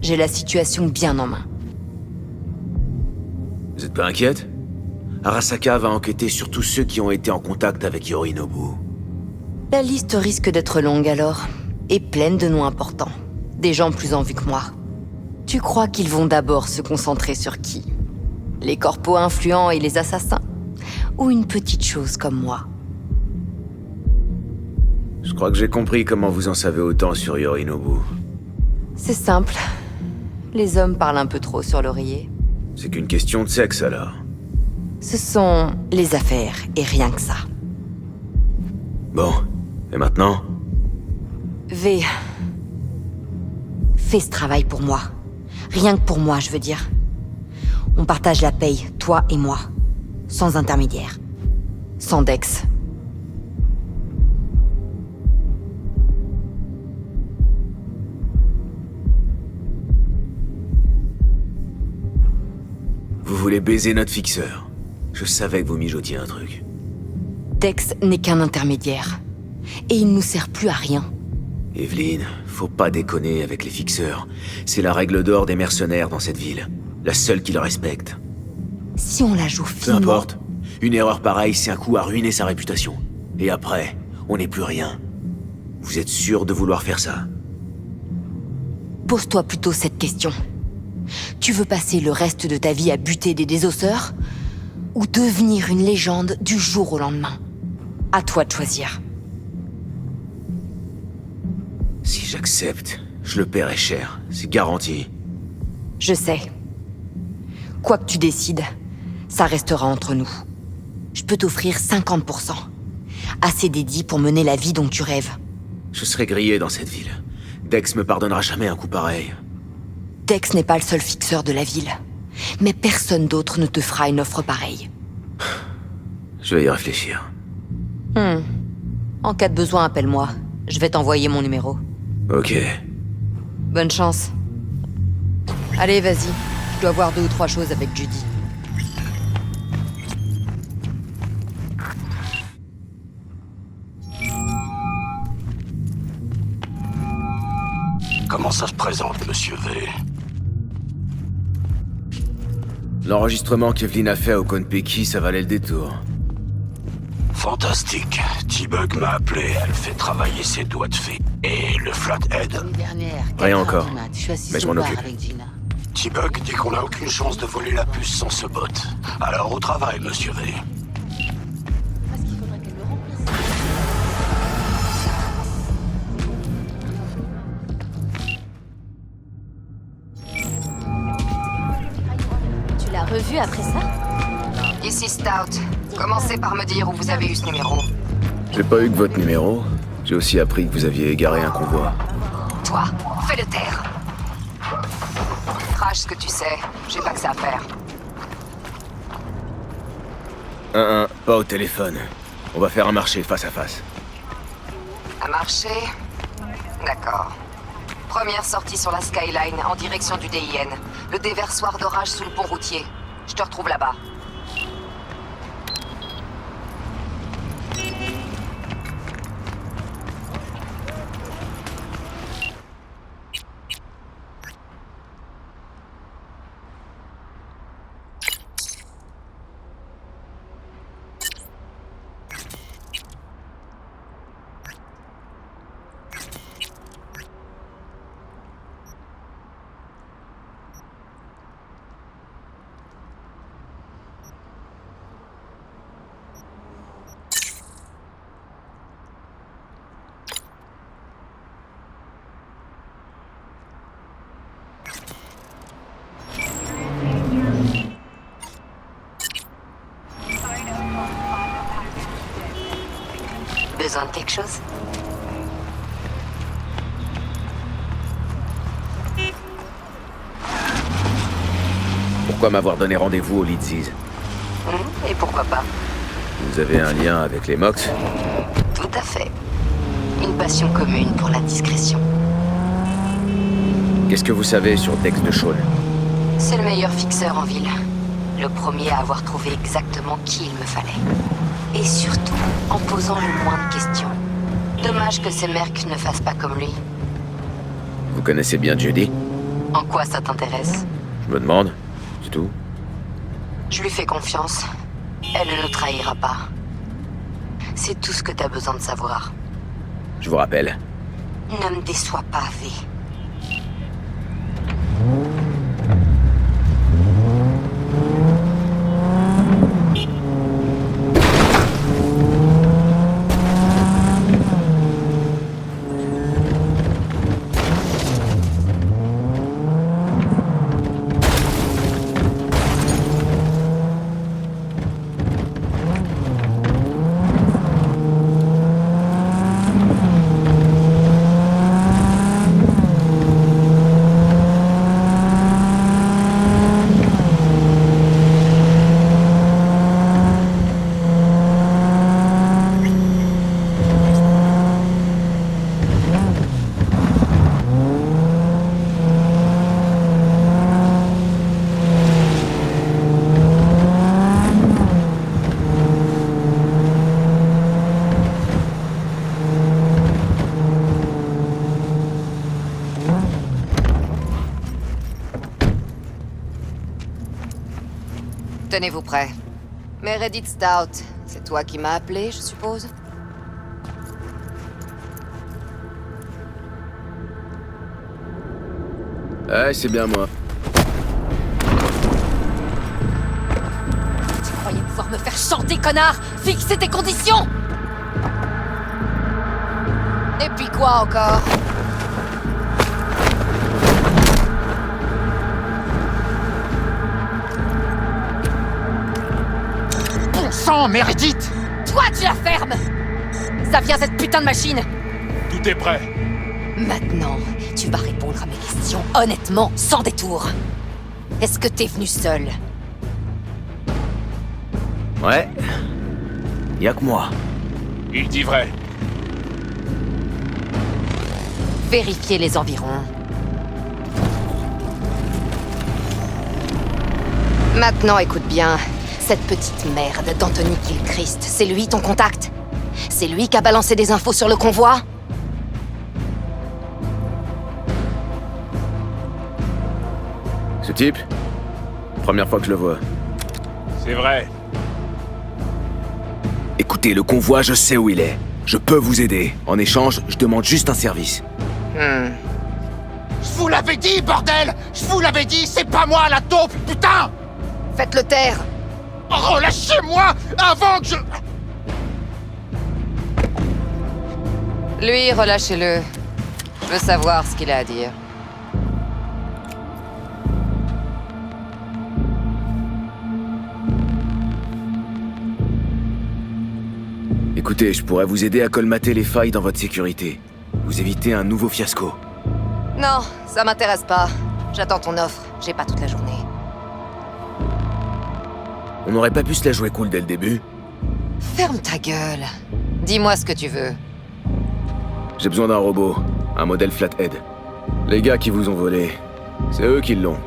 [SPEAKER 3] j'ai la situation bien en main.
[SPEAKER 1] Vous êtes pas inquiète? Arasaka va enquêter sur tous ceux qui ont été en contact avec Yorinobu.
[SPEAKER 3] La liste risque d'être longue alors, et pleine de noms importants. Des gens plus en vue que moi. Tu crois qu'ils vont d'abord se concentrer sur qui? Les corpos influents et les assassins? Ou une petite chose comme moi?
[SPEAKER 1] Je crois que j'ai compris comment vous en savez autant sur Yorinobu.
[SPEAKER 3] C'est simple. Les hommes parlent un peu trop sur l'oreiller.
[SPEAKER 1] C'est qu'une question de sexe alors.
[SPEAKER 3] Ce sont les affaires, et rien que ça.
[SPEAKER 1] Bon, et maintenant?
[SPEAKER 3] V. Fais ce travail pour moi. Rien que pour moi, je veux dire. On partage la paye, toi et moi. Sans intermédiaire. Sans Dex.
[SPEAKER 1] Vous voulez baiser notre fixeur. Je savais que vous mijotiez un truc.
[SPEAKER 3] Dex n'est qu'un intermédiaire. Et il nous sert plus à rien.
[SPEAKER 1] Evelyn, faut pas déconner avec les fixeurs. C'est la règle d'or des mercenaires dans cette ville. La seule qui le respecte.
[SPEAKER 3] Si on la joue
[SPEAKER 1] Peu
[SPEAKER 3] finement...
[SPEAKER 1] importe. Une erreur pareille, c'est un coup à ruiner sa réputation. Et après, on n'est plus rien. Vous êtes sûr de vouloir faire ça?
[SPEAKER 3] Pose-toi plutôt cette question. Tu veux passer le reste de ta vie à buter des désosseurs? Ou devenir une légende du jour au lendemain? À toi de choisir.
[SPEAKER 1] Si j'accepte, je le paierai cher. C'est garanti.
[SPEAKER 3] Je sais. Quoi que tu décides, ça restera entre nous. Je peux t'offrir 50%. Assez dédié pour mener la vie dont tu rêves.
[SPEAKER 1] Je serai grillé dans cette ville. Dex me pardonnera jamais un coup pareil.
[SPEAKER 3] Dex n'est pas le seul fixeur de la ville. Mais personne d'autre ne te fera une offre pareille.
[SPEAKER 1] Je vais y réfléchir.
[SPEAKER 3] En cas de besoin, appelle-moi. Je vais t'envoyer mon numéro.
[SPEAKER 1] Ok.
[SPEAKER 3] Bonne chance. Allez, vas-y. Je dois voir 2 ou 3 choses avec Judy.
[SPEAKER 9] Comment ça se présente, monsieur V?
[SPEAKER 1] L'enregistrement qu'Evelyn a fait au Konpeki, ça valait le détour.
[SPEAKER 9] Fantastique. T-Bug m'a appelé, elle fait travailler ses doigts de fée. Et le flathead?
[SPEAKER 1] Rien encore, mais je m'en occupe.
[SPEAKER 9] T-Bug dit qu'on n'a aucune chance de voler la puce sans ce bot. Alors au travail, monsieur V.
[SPEAKER 4] Tu l'as revu après ça?
[SPEAKER 3] Ici Stout. Commencez par me dire où vous avez eu ce numéro.
[SPEAKER 1] J'ai pas eu que votre numéro. J'ai aussi appris que vous aviez égaré un convoi.
[SPEAKER 3] Toi, fais-le taire. Crache ce que tu sais. J'ai pas que ça à faire.
[SPEAKER 1] 1-1, pas au téléphone. On va faire un marché face à face.
[SPEAKER 3] Un marché? D'accord. Première sortie sur la Skyline, en direction du DIN. Le déversoir d'orage sous le pont routier. Je te retrouve là-bas. Besoin de quelque chose?
[SPEAKER 1] Pourquoi m'avoir donné rendez-vous au Lidziz?
[SPEAKER 3] Et pourquoi pas?
[SPEAKER 1] Vous avez un lien avec les Mox?
[SPEAKER 3] Tout à fait. Une passion commune pour la discrétion.
[SPEAKER 1] Qu'est-ce que vous savez sur Dex de Shaun?
[SPEAKER 3] C'est le meilleur fixeur en ville. Le premier à avoir trouvé exactement qui il me fallait. Et surtout, en posant le moins de questions. Dommage que ces mercs ne fassent pas comme lui.
[SPEAKER 1] Vous connaissez bien Judy?
[SPEAKER 3] En quoi ça t'intéresse?
[SPEAKER 1] Je me demande, c'est tout.
[SPEAKER 3] Je lui fais confiance. Elle ne nous trahira pas. C'est tout ce que t'as besoin de savoir.
[SPEAKER 1] Je vous rappelle.
[SPEAKER 3] Ne me déçois pas, V.
[SPEAKER 10] Tenez-vous prêts. Meredith Stout, c'est toi qui m'as appelé, je suppose?
[SPEAKER 1] Ouais, c'est bien moi.
[SPEAKER 4] Tu croyais pouvoir me faire chanter, connard? Fixez tes conditions!
[SPEAKER 10] Et puis quoi encore?
[SPEAKER 6] Bon sang, Meredith!
[SPEAKER 4] Toi, tu la fermes! Ça vient cette putain de machine!
[SPEAKER 2] Tout est prêt.
[SPEAKER 4] Maintenant, tu vas répondre à mes questions honnêtement, sans détour. Est-ce que t'es venu seul?
[SPEAKER 1] Ouais. Y'a que moi.
[SPEAKER 2] Il dit vrai.
[SPEAKER 4] Vérifiez les environs.
[SPEAKER 10] Maintenant, écoute bien. Cette petite merde d'Anthony Gilchrist, c'est lui ton contact? C'est lui qui a balancé des infos sur le convoi?
[SPEAKER 1] Ce type? Première fois que je le vois.
[SPEAKER 2] C'est vrai.
[SPEAKER 1] Écoutez, le convoi, je sais où il est. Je peux vous aider. En échange, je demande juste un service.
[SPEAKER 6] Je vous l'avais dit, bordel! Je vous l'avais dit, c'est pas moi la taupe, putain!
[SPEAKER 10] Faites-le taire!
[SPEAKER 6] Relâchez-moi avant que je...
[SPEAKER 10] Lui, relâchez-le. Je veux savoir ce qu'il a à dire.
[SPEAKER 1] Écoutez, je pourrais vous aider à colmater les failles dans votre sécurité. Vous évitez un nouveau fiasco.
[SPEAKER 10] Non, ça m'intéresse pas. J'attends ton offre. J'ai pas toute la journée.
[SPEAKER 1] On n'aurait pas pu se la jouer cool dès le début?
[SPEAKER 10] Ferme ta gueule. Dis-moi ce que tu veux.
[SPEAKER 1] J'ai besoin d'un robot. Un modèle Flathead. Les gars qui vous ont volé, c'est eux qui l'ont.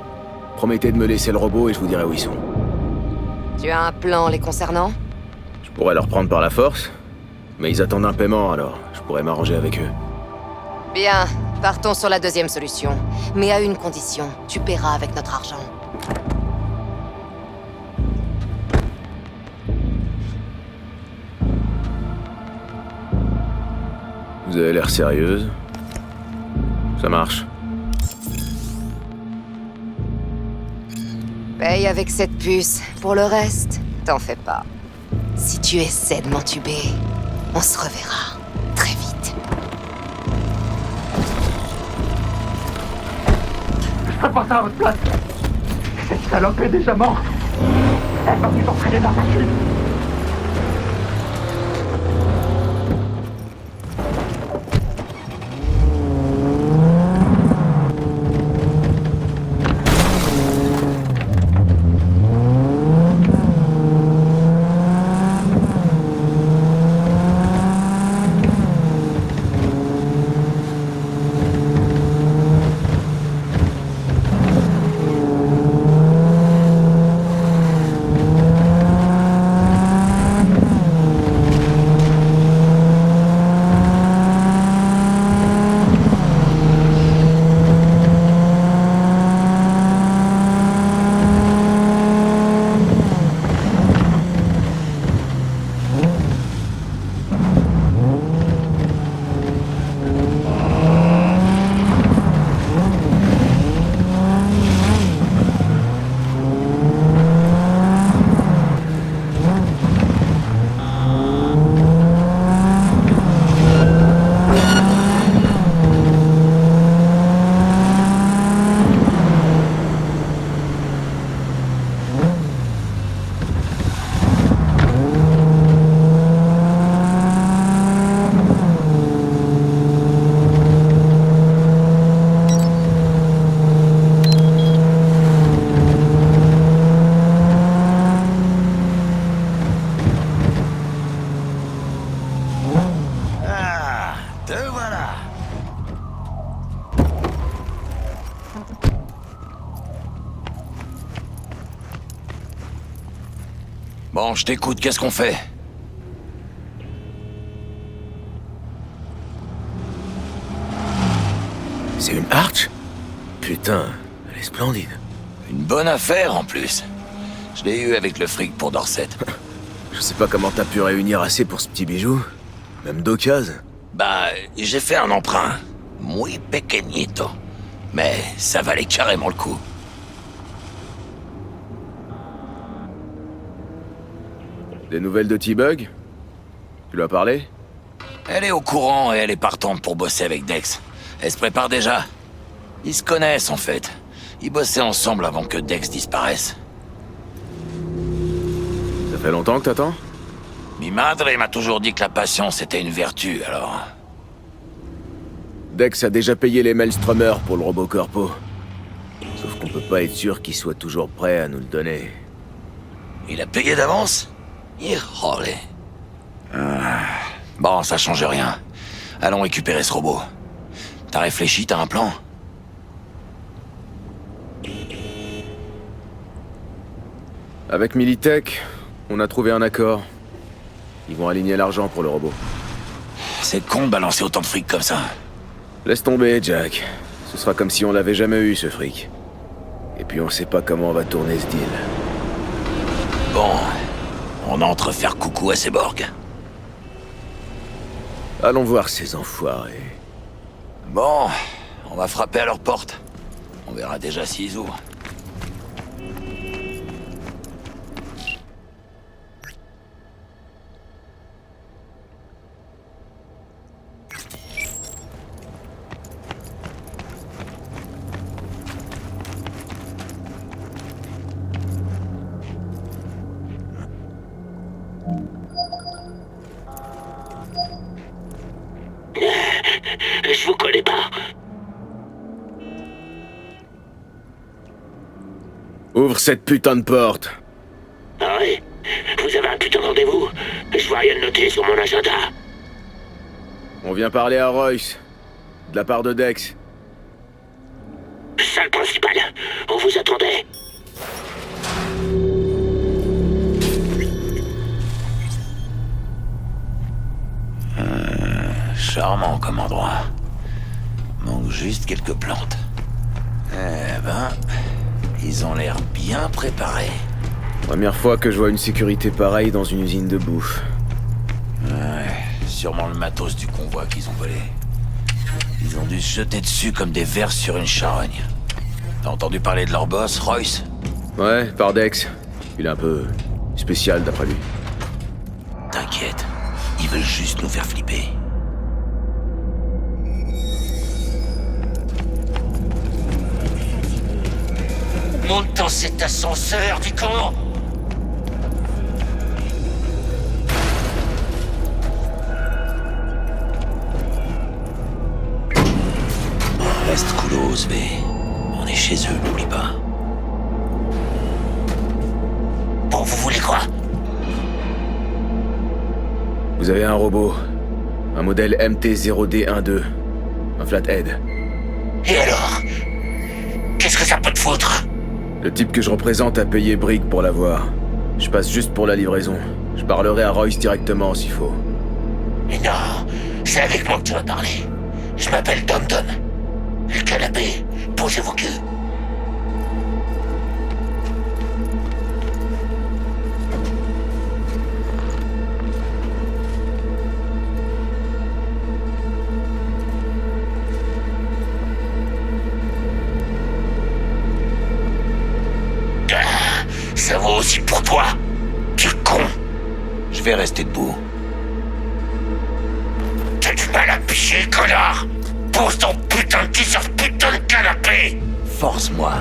[SPEAKER 1] Promettez de me laisser le robot et je vous dirai où ils sont.
[SPEAKER 10] Tu as un plan les concernant?
[SPEAKER 1] Je pourrais leur prendre par la force, mais ils attendent un paiement alors je pourrais m'arranger avec eux.
[SPEAKER 10] Bien, partons sur la deuxième solution. Mais à une condition, tu paieras avec notre argent.
[SPEAKER 1] Vous avez l'air sérieuse. Ça marche.
[SPEAKER 10] Paye avec cette puce. Pour le reste, t'en fais pas. Si tu essaies de m'entuber, on se reverra. Très vite.
[SPEAKER 6] Je ferai pas ça à votre place. Cette salope est déjà morte. Elle va vous entraîner dans la chute.
[SPEAKER 9] Bon, je t'écoute, qu'est-ce qu'on fait?
[SPEAKER 1] C'est une Arch? Putain, elle est splendide.
[SPEAKER 9] Une bonne affaire, en plus. Je l'ai eu avec le fric pour Dorset.
[SPEAKER 1] Je sais pas comment t'as pu réunir assez pour ce petit bijou. Même d'occasion.
[SPEAKER 9] Bah, j'ai fait un emprunt. Muy pequeñito. Mais ça valait carrément le coup.
[SPEAKER 1] Des nouvelles de T-Bug? Tu lui as parlé?
[SPEAKER 9] Elle est au courant et elle est partante pour bosser avec Dex. Elle se prépare déjà. Ils se connaissent, en fait. Ils bossaient ensemble avant que Dex disparaisse.
[SPEAKER 1] Ça fait longtemps que t'attends?
[SPEAKER 9] Mi madre m'a toujours dit que la patience était une vertu, alors...
[SPEAKER 1] Dex a déjà payé les Maelstromers pour le robot corpo. Sauf qu'on peut pas être sûr qu'il soit toujours prêt à nous le donner.
[SPEAKER 9] Il a payé d'avance? Hirolé. Bon, ça change rien. Allons récupérer ce robot. T'as réfléchi, t'as un plan?
[SPEAKER 1] Avec Militech, on a trouvé un accord. Ils vont aligner l'argent pour le robot.
[SPEAKER 9] C'est con de balancer autant de fric comme ça.
[SPEAKER 1] Laisse tomber, Jack. Ce sera comme si on l'avait jamais eu, ce fric. Et puis on sait pas comment on va tourner ce deal.
[SPEAKER 9] Bon, on entre faire coucou à ces Borg.
[SPEAKER 1] Allons voir ces enfoirés.
[SPEAKER 9] Bon, on va frapper à leur porte. On verra déjà s'ils ouvrent.
[SPEAKER 7] Je vous connais pas.
[SPEAKER 1] Ouvre cette putain de porte.
[SPEAKER 7] Ah ouais? Vous avez un putain de rendez-vous? Je vois rien de noté sur mon agenda.
[SPEAKER 1] On vient parler à Royce. De la part de Dex.
[SPEAKER 7] Salle principale. On vous attendait.
[SPEAKER 9] Charmant comme endroit. Manque juste quelques plantes. Eh ben... Ils ont l'air bien préparés.
[SPEAKER 1] Première fois que je vois une sécurité pareille dans une usine de bouffe.
[SPEAKER 9] Ouais, sûrement le matos du convoi qu'ils ont volé. Ils ont dû se jeter dessus comme des vers sur une charogne. T'as entendu parler de leur boss, Royce?
[SPEAKER 1] Ouais, par Dex. Il est un peu spécial d'après lui.
[SPEAKER 9] T'inquiète, ils veulent juste nous faire flipper.
[SPEAKER 7] Monte dans cet ascenseur, du con!
[SPEAKER 9] Reste coolos, V. On est chez eux, n'oublie pas.
[SPEAKER 7] Bon, vous voulez quoi?
[SPEAKER 1] Vous avez un robot. Un modèle MT-0D12. Un flathead.
[SPEAKER 7] Et alors? Qu'est-ce que ça peut te foutre?
[SPEAKER 1] Le type que je représente a payé Brick pour l'avoir. Je passe juste pour la livraison. Je parlerai à Royce directement s'il faut.
[SPEAKER 7] Mais non, c'est avec moi que tu vas parler. Je m'appelle Dom Dom. Le canapé, posez vos culs. Ça vaut aussi pour toi, tu con.
[SPEAKER 9] Je vais rester debout.
[SPEAKER 7] T'as du mal à picher, connard. Pose ton putain de cul sur ce putain de canapé.
[SPEAKER 9] Force-moi.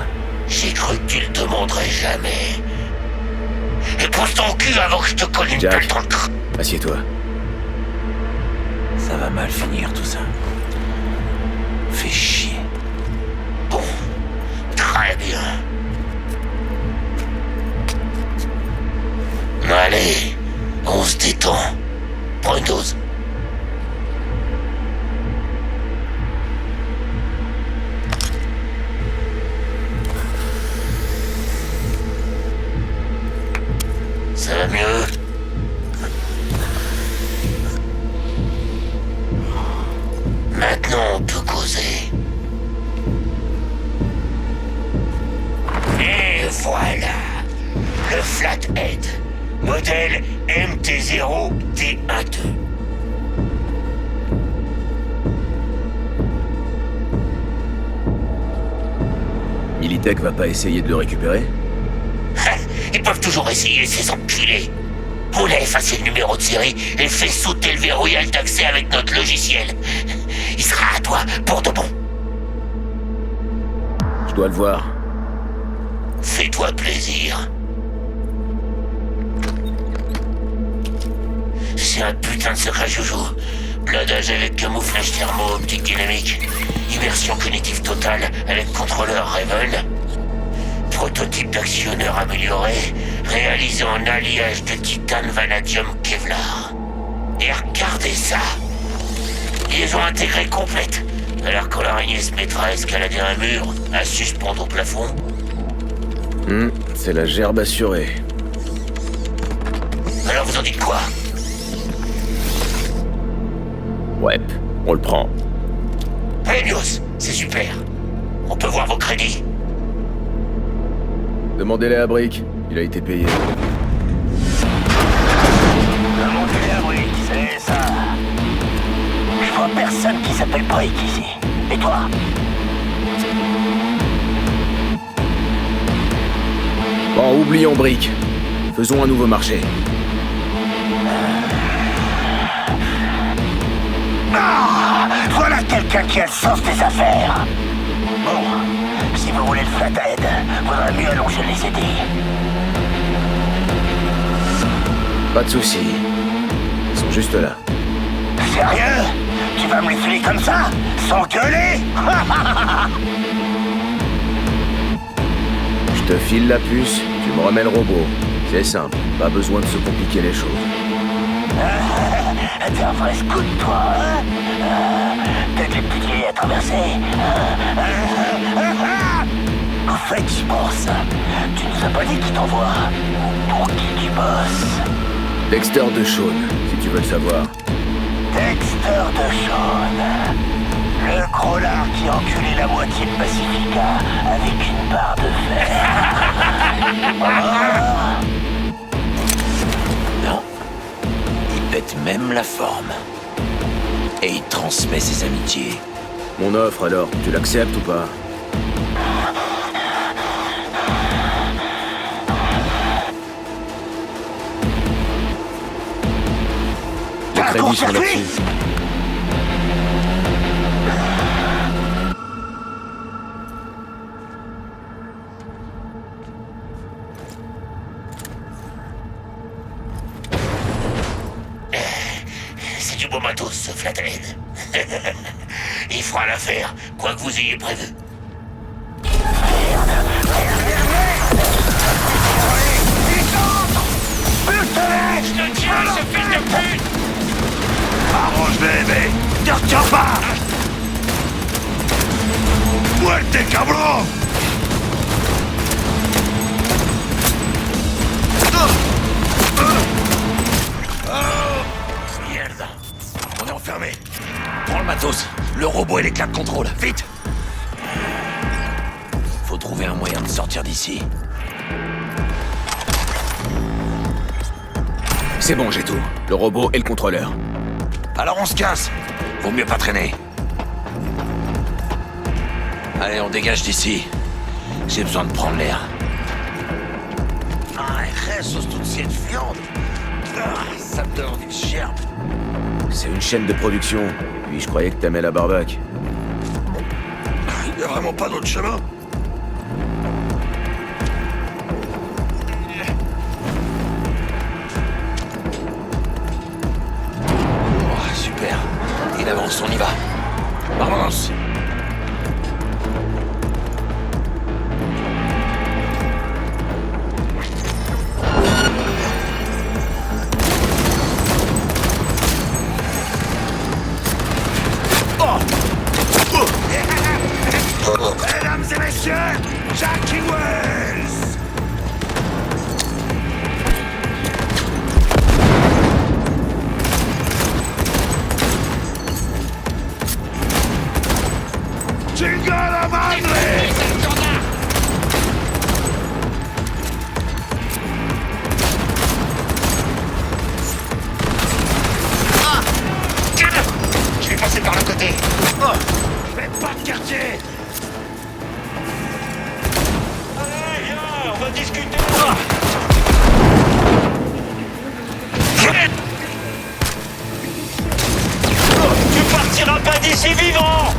[SPEAKER 7] J'ai cru que tu le demanderais jamais. Et pose ton cul avant que je te colle une
[SPEAKER 1] Jack,
[SPEAKER 7] balle dans le crâne.
[SPEAKER 1] Assieds-toi.
[SPEAKER 9] Ça va mal finir tout ça. Fais chier.
[SPEAKER 7] Bon, très bien. Allez, on se détend. Prends une dose. Ça Ça va mieux? Maintenant, on peut causer. Et voilà. Le Flathead. Modèle MT0-T12.
[SPEAKER 1] Militech va pas essayer de le récupérer?
[SPEAKER 7] Ils peuvent toujours essayer, ces enculés. On a effacé le numéro de série et fait sauter le verrouillage d'accès avec notre logiciel. Il sera à toi pour de bon.
[SPEAKER 1] Je dois le voir.
[SPEAKER 7] Fais-toi plaisir. C'est un putain de secret joujou. Blindage avec camouflage thermo, optique dynamique. Immersion cognitive totale avec contrôleur Raven. Prototype d'actionneur amélioré, réalisé en alliage de titane vanadium Kevlar. Et regardez ça! Ils ont intégré complète, alors quand l'araignée se mettra à escalader un mur, à suspendre au plafond.
[SPEAKER 1] C'est la gerbe assurée.
[SPEAKER 7] Alors vous en dites quoi?
[SPEAKER 1] Ouais, on le prend.
[SPEAKER 7] Helios, c'est super. On peut voir vos crédits.
[SPEAKER 1] Demandez-les à Brick, il a été payé.
[SPEAKER 7] Demandez-les à Brick, c'est ça. Je vois personne qui s'appelle Brick ici. Et toi?
[SPEAKER 1] Bon, oublions Brick. Faisons un nouveau marché.
[SPEAKER 7] Voilà quelqu'un qui a le sens des affaires. Bon, si vous voulez le Flathead, vaudrait mieux allonger les CD.
[SPEAKER 1] Pas de soucis. Ils sont juste là.
[SPEAKER 7] Sérieux? Tu vas me les filer comme ça? Sans gueuler?
[SPEAKER 1] Je te file la puce, tu me remets le robot. C'est simple, pas besoin de se compliquer les choses.
[SPEAKER 7] T'es un vrai scout, toi, hein? Peut-être les petits délais à traverser. En fait, j'y pense. Tu nous as pas dit qui t'envoie. Pour qui tu bosses?
[SPEAKER 1] Dexter DeShawn, si tu veux le savoir.
[SPEAKER 7] Dexter DeShawn. Le gros lard qui a enculé la moitié de Pacifica avec une barre de fer.
[SPEAKER 9] Non. Il pète même la forme. Et il transmet ses amitiés.
[SPEAKER 1] Mon offre alors, tu l'acceptes ou pas? Les crédits sont là-dessus.
[SPEAKER 7] C'est du beau matos, ce Flathead. Il fera l'affaire, quoi que vous ayez prévu. Putain, je te tiens, ce fils de pute!
[SPEAKER 6] Arrange-les, mais ne retiens pas! Muerte, cabrón!
[SPEAKER 9] Merde. On est enfermé. Prends le matos, le robot et les clés de contrôle, vite! Faut trouver un moyen de sortir d'ici.
[SPEAKER 1] C'est bon, j'ai tout. Le robot et le contrôleur.
[SPEAKER 9] Alors on se casse. Vaut mieux pas traîner. Allez, on dégage d'ici. J'ai besoin de prendre l'air.
[SPEAKER 7] Ay, Jesús, toute cette viande. Ça me donne une gerbe.
[SPEAKER 1] C'est une chaîne de production. Puis je croyais que t'aimais la barbaque.
[SPEAKER 6] Il y a vraiment pas d'autre chemin?
[SPEAKER 9] Oh, super. Il avance, on y va. Vamos.
[SPEAKER 6] Mesdames et messieurs, Jackie Wells!
[SPEAKER 7] côté.
[SPEAKER 6] Faites pas de quartier. Allez, viens, on va discuter. Tu partiras pas d'ici vivant.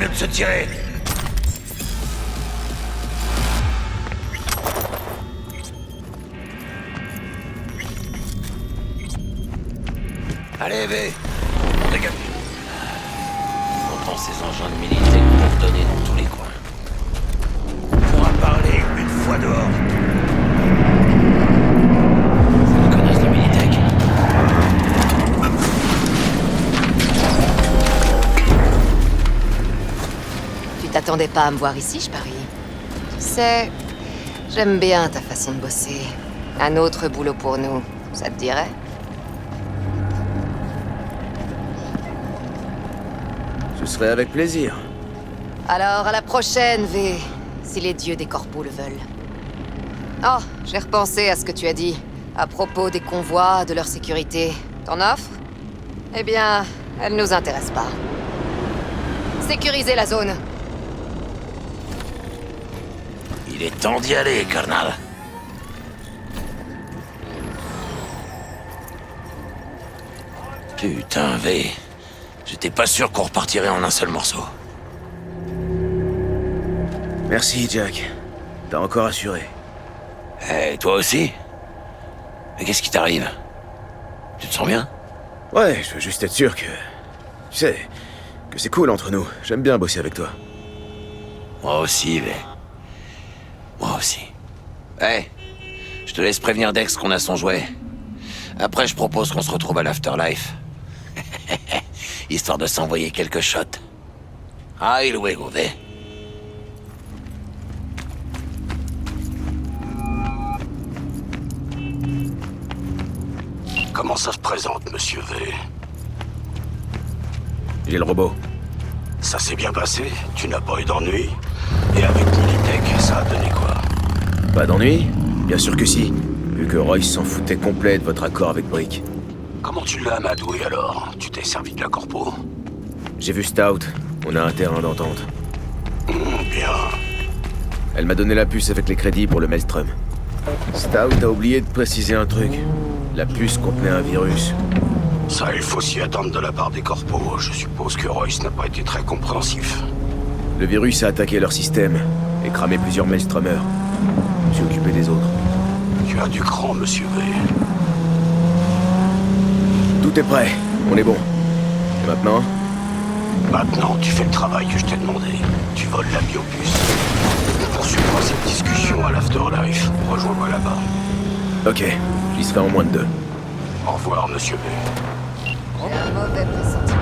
[SPEAKER 9] mieux de se tirer. Allez, V. Dégage. Autant ces engins de militaires pour donner dans tous les coins.
[SPEAKER 6] On pourra parler une fois dehors.
[SPEAKER 9] C'est une connasse de Militech.
[SPEAKER 10] Tu t'attendais pas à me voir ici, je parie. Tu sais, j'aime bien ta façon de bosser. Un autre boulot pour nous, ça te dirait?
[SPEAKER 1] Ce serait avec plaisir.
[SPEAKER 10] Alors, à la prochaine, V, si les dieux des corpos le veulent. Oh, j'ai repensé à ce que tu as dit, à propos des convois, de leur sécurité. T'en offres? Eh bien, elle nous intéresse pas. Sécurisez la zone.
[SPEAKER 9] Il est temps d'y aller, carnal. Putain, V. J'étais pas sûr qu'on repartirait en un seul morceau.
[SPEAKER 1] Merci, Jack. T'as encore assuré.
[SPEAKER 9] Eh, toi aussi? Mais qu'est-ce qui t'arrive? Tu te sens bien?
[SPEAKER 1] Ouais, je veux juste être sûr que... Tu sais, que c'est cool entre nous. J'aime bien bosser avec toi.
[SPEAKER 9] Moi aussi, V. Moi aussi. Eh, je te laisse prévenir Dex qu'on a son jouet. Après, je propose qu'on se retrouve à l'Afterlife. Histoire de s'envoyer quelques shots. Ahí luego, V.
[SPEAKER 11] Comment ça se présente, monsieur V?
[SPEAKER 1] J'ai le robot.
[SPEAKER 11] Ça s'est bien passé? Tu n'as pas eu d'ennui? Et avec Militech, ça a donné quoi?
[SPEAKER 1] Pas d'ennui? Bien sûr que si. Vu que Royce s'en foutait complet de votre accord avec Brick.
[SPEAKER 11] Comment tu l'as amadoué alors? Tu t'es servi de la corpo?
[SPEAKER 1] J'ai vu Stout. On a un terrain d'entente.
[SPEAKER 11] Bien.
[SPEAKER 1] Elle m'a donné la puce avec les crédits pour le Maelstrom. Stout a oublié de préciser un truc. La puce contenait un virus.
[SPEAKER 11] Ça, il faut s'y attendre de la part des corpos. Je suppose que Royce n'a pas été très compréhensif.
[SPEAKER 1] Le virus a attaqué leur système et cramé plusieurs Maelstromers. Je suis occupé des autres.
[SPEAKER 11] Tu as du cran, monsieur V.
[SPEAKER 1] Tout est prêt. On est bon. Et maintenant?
[SPEAKER 11] Maintenant, tu fais le travail que je t'ai demandé. Tu voles la biopuce. On poursuivra cette discussion à l'Afterlife. Rejoins-moi là-bas.
[SPEAKER 1] Ok, j'y serai en moins de 2.
[SPEAKER 11] Au revoir, monsieur V.
[SPEAKER 10] J'ai un mauvais pressentiment.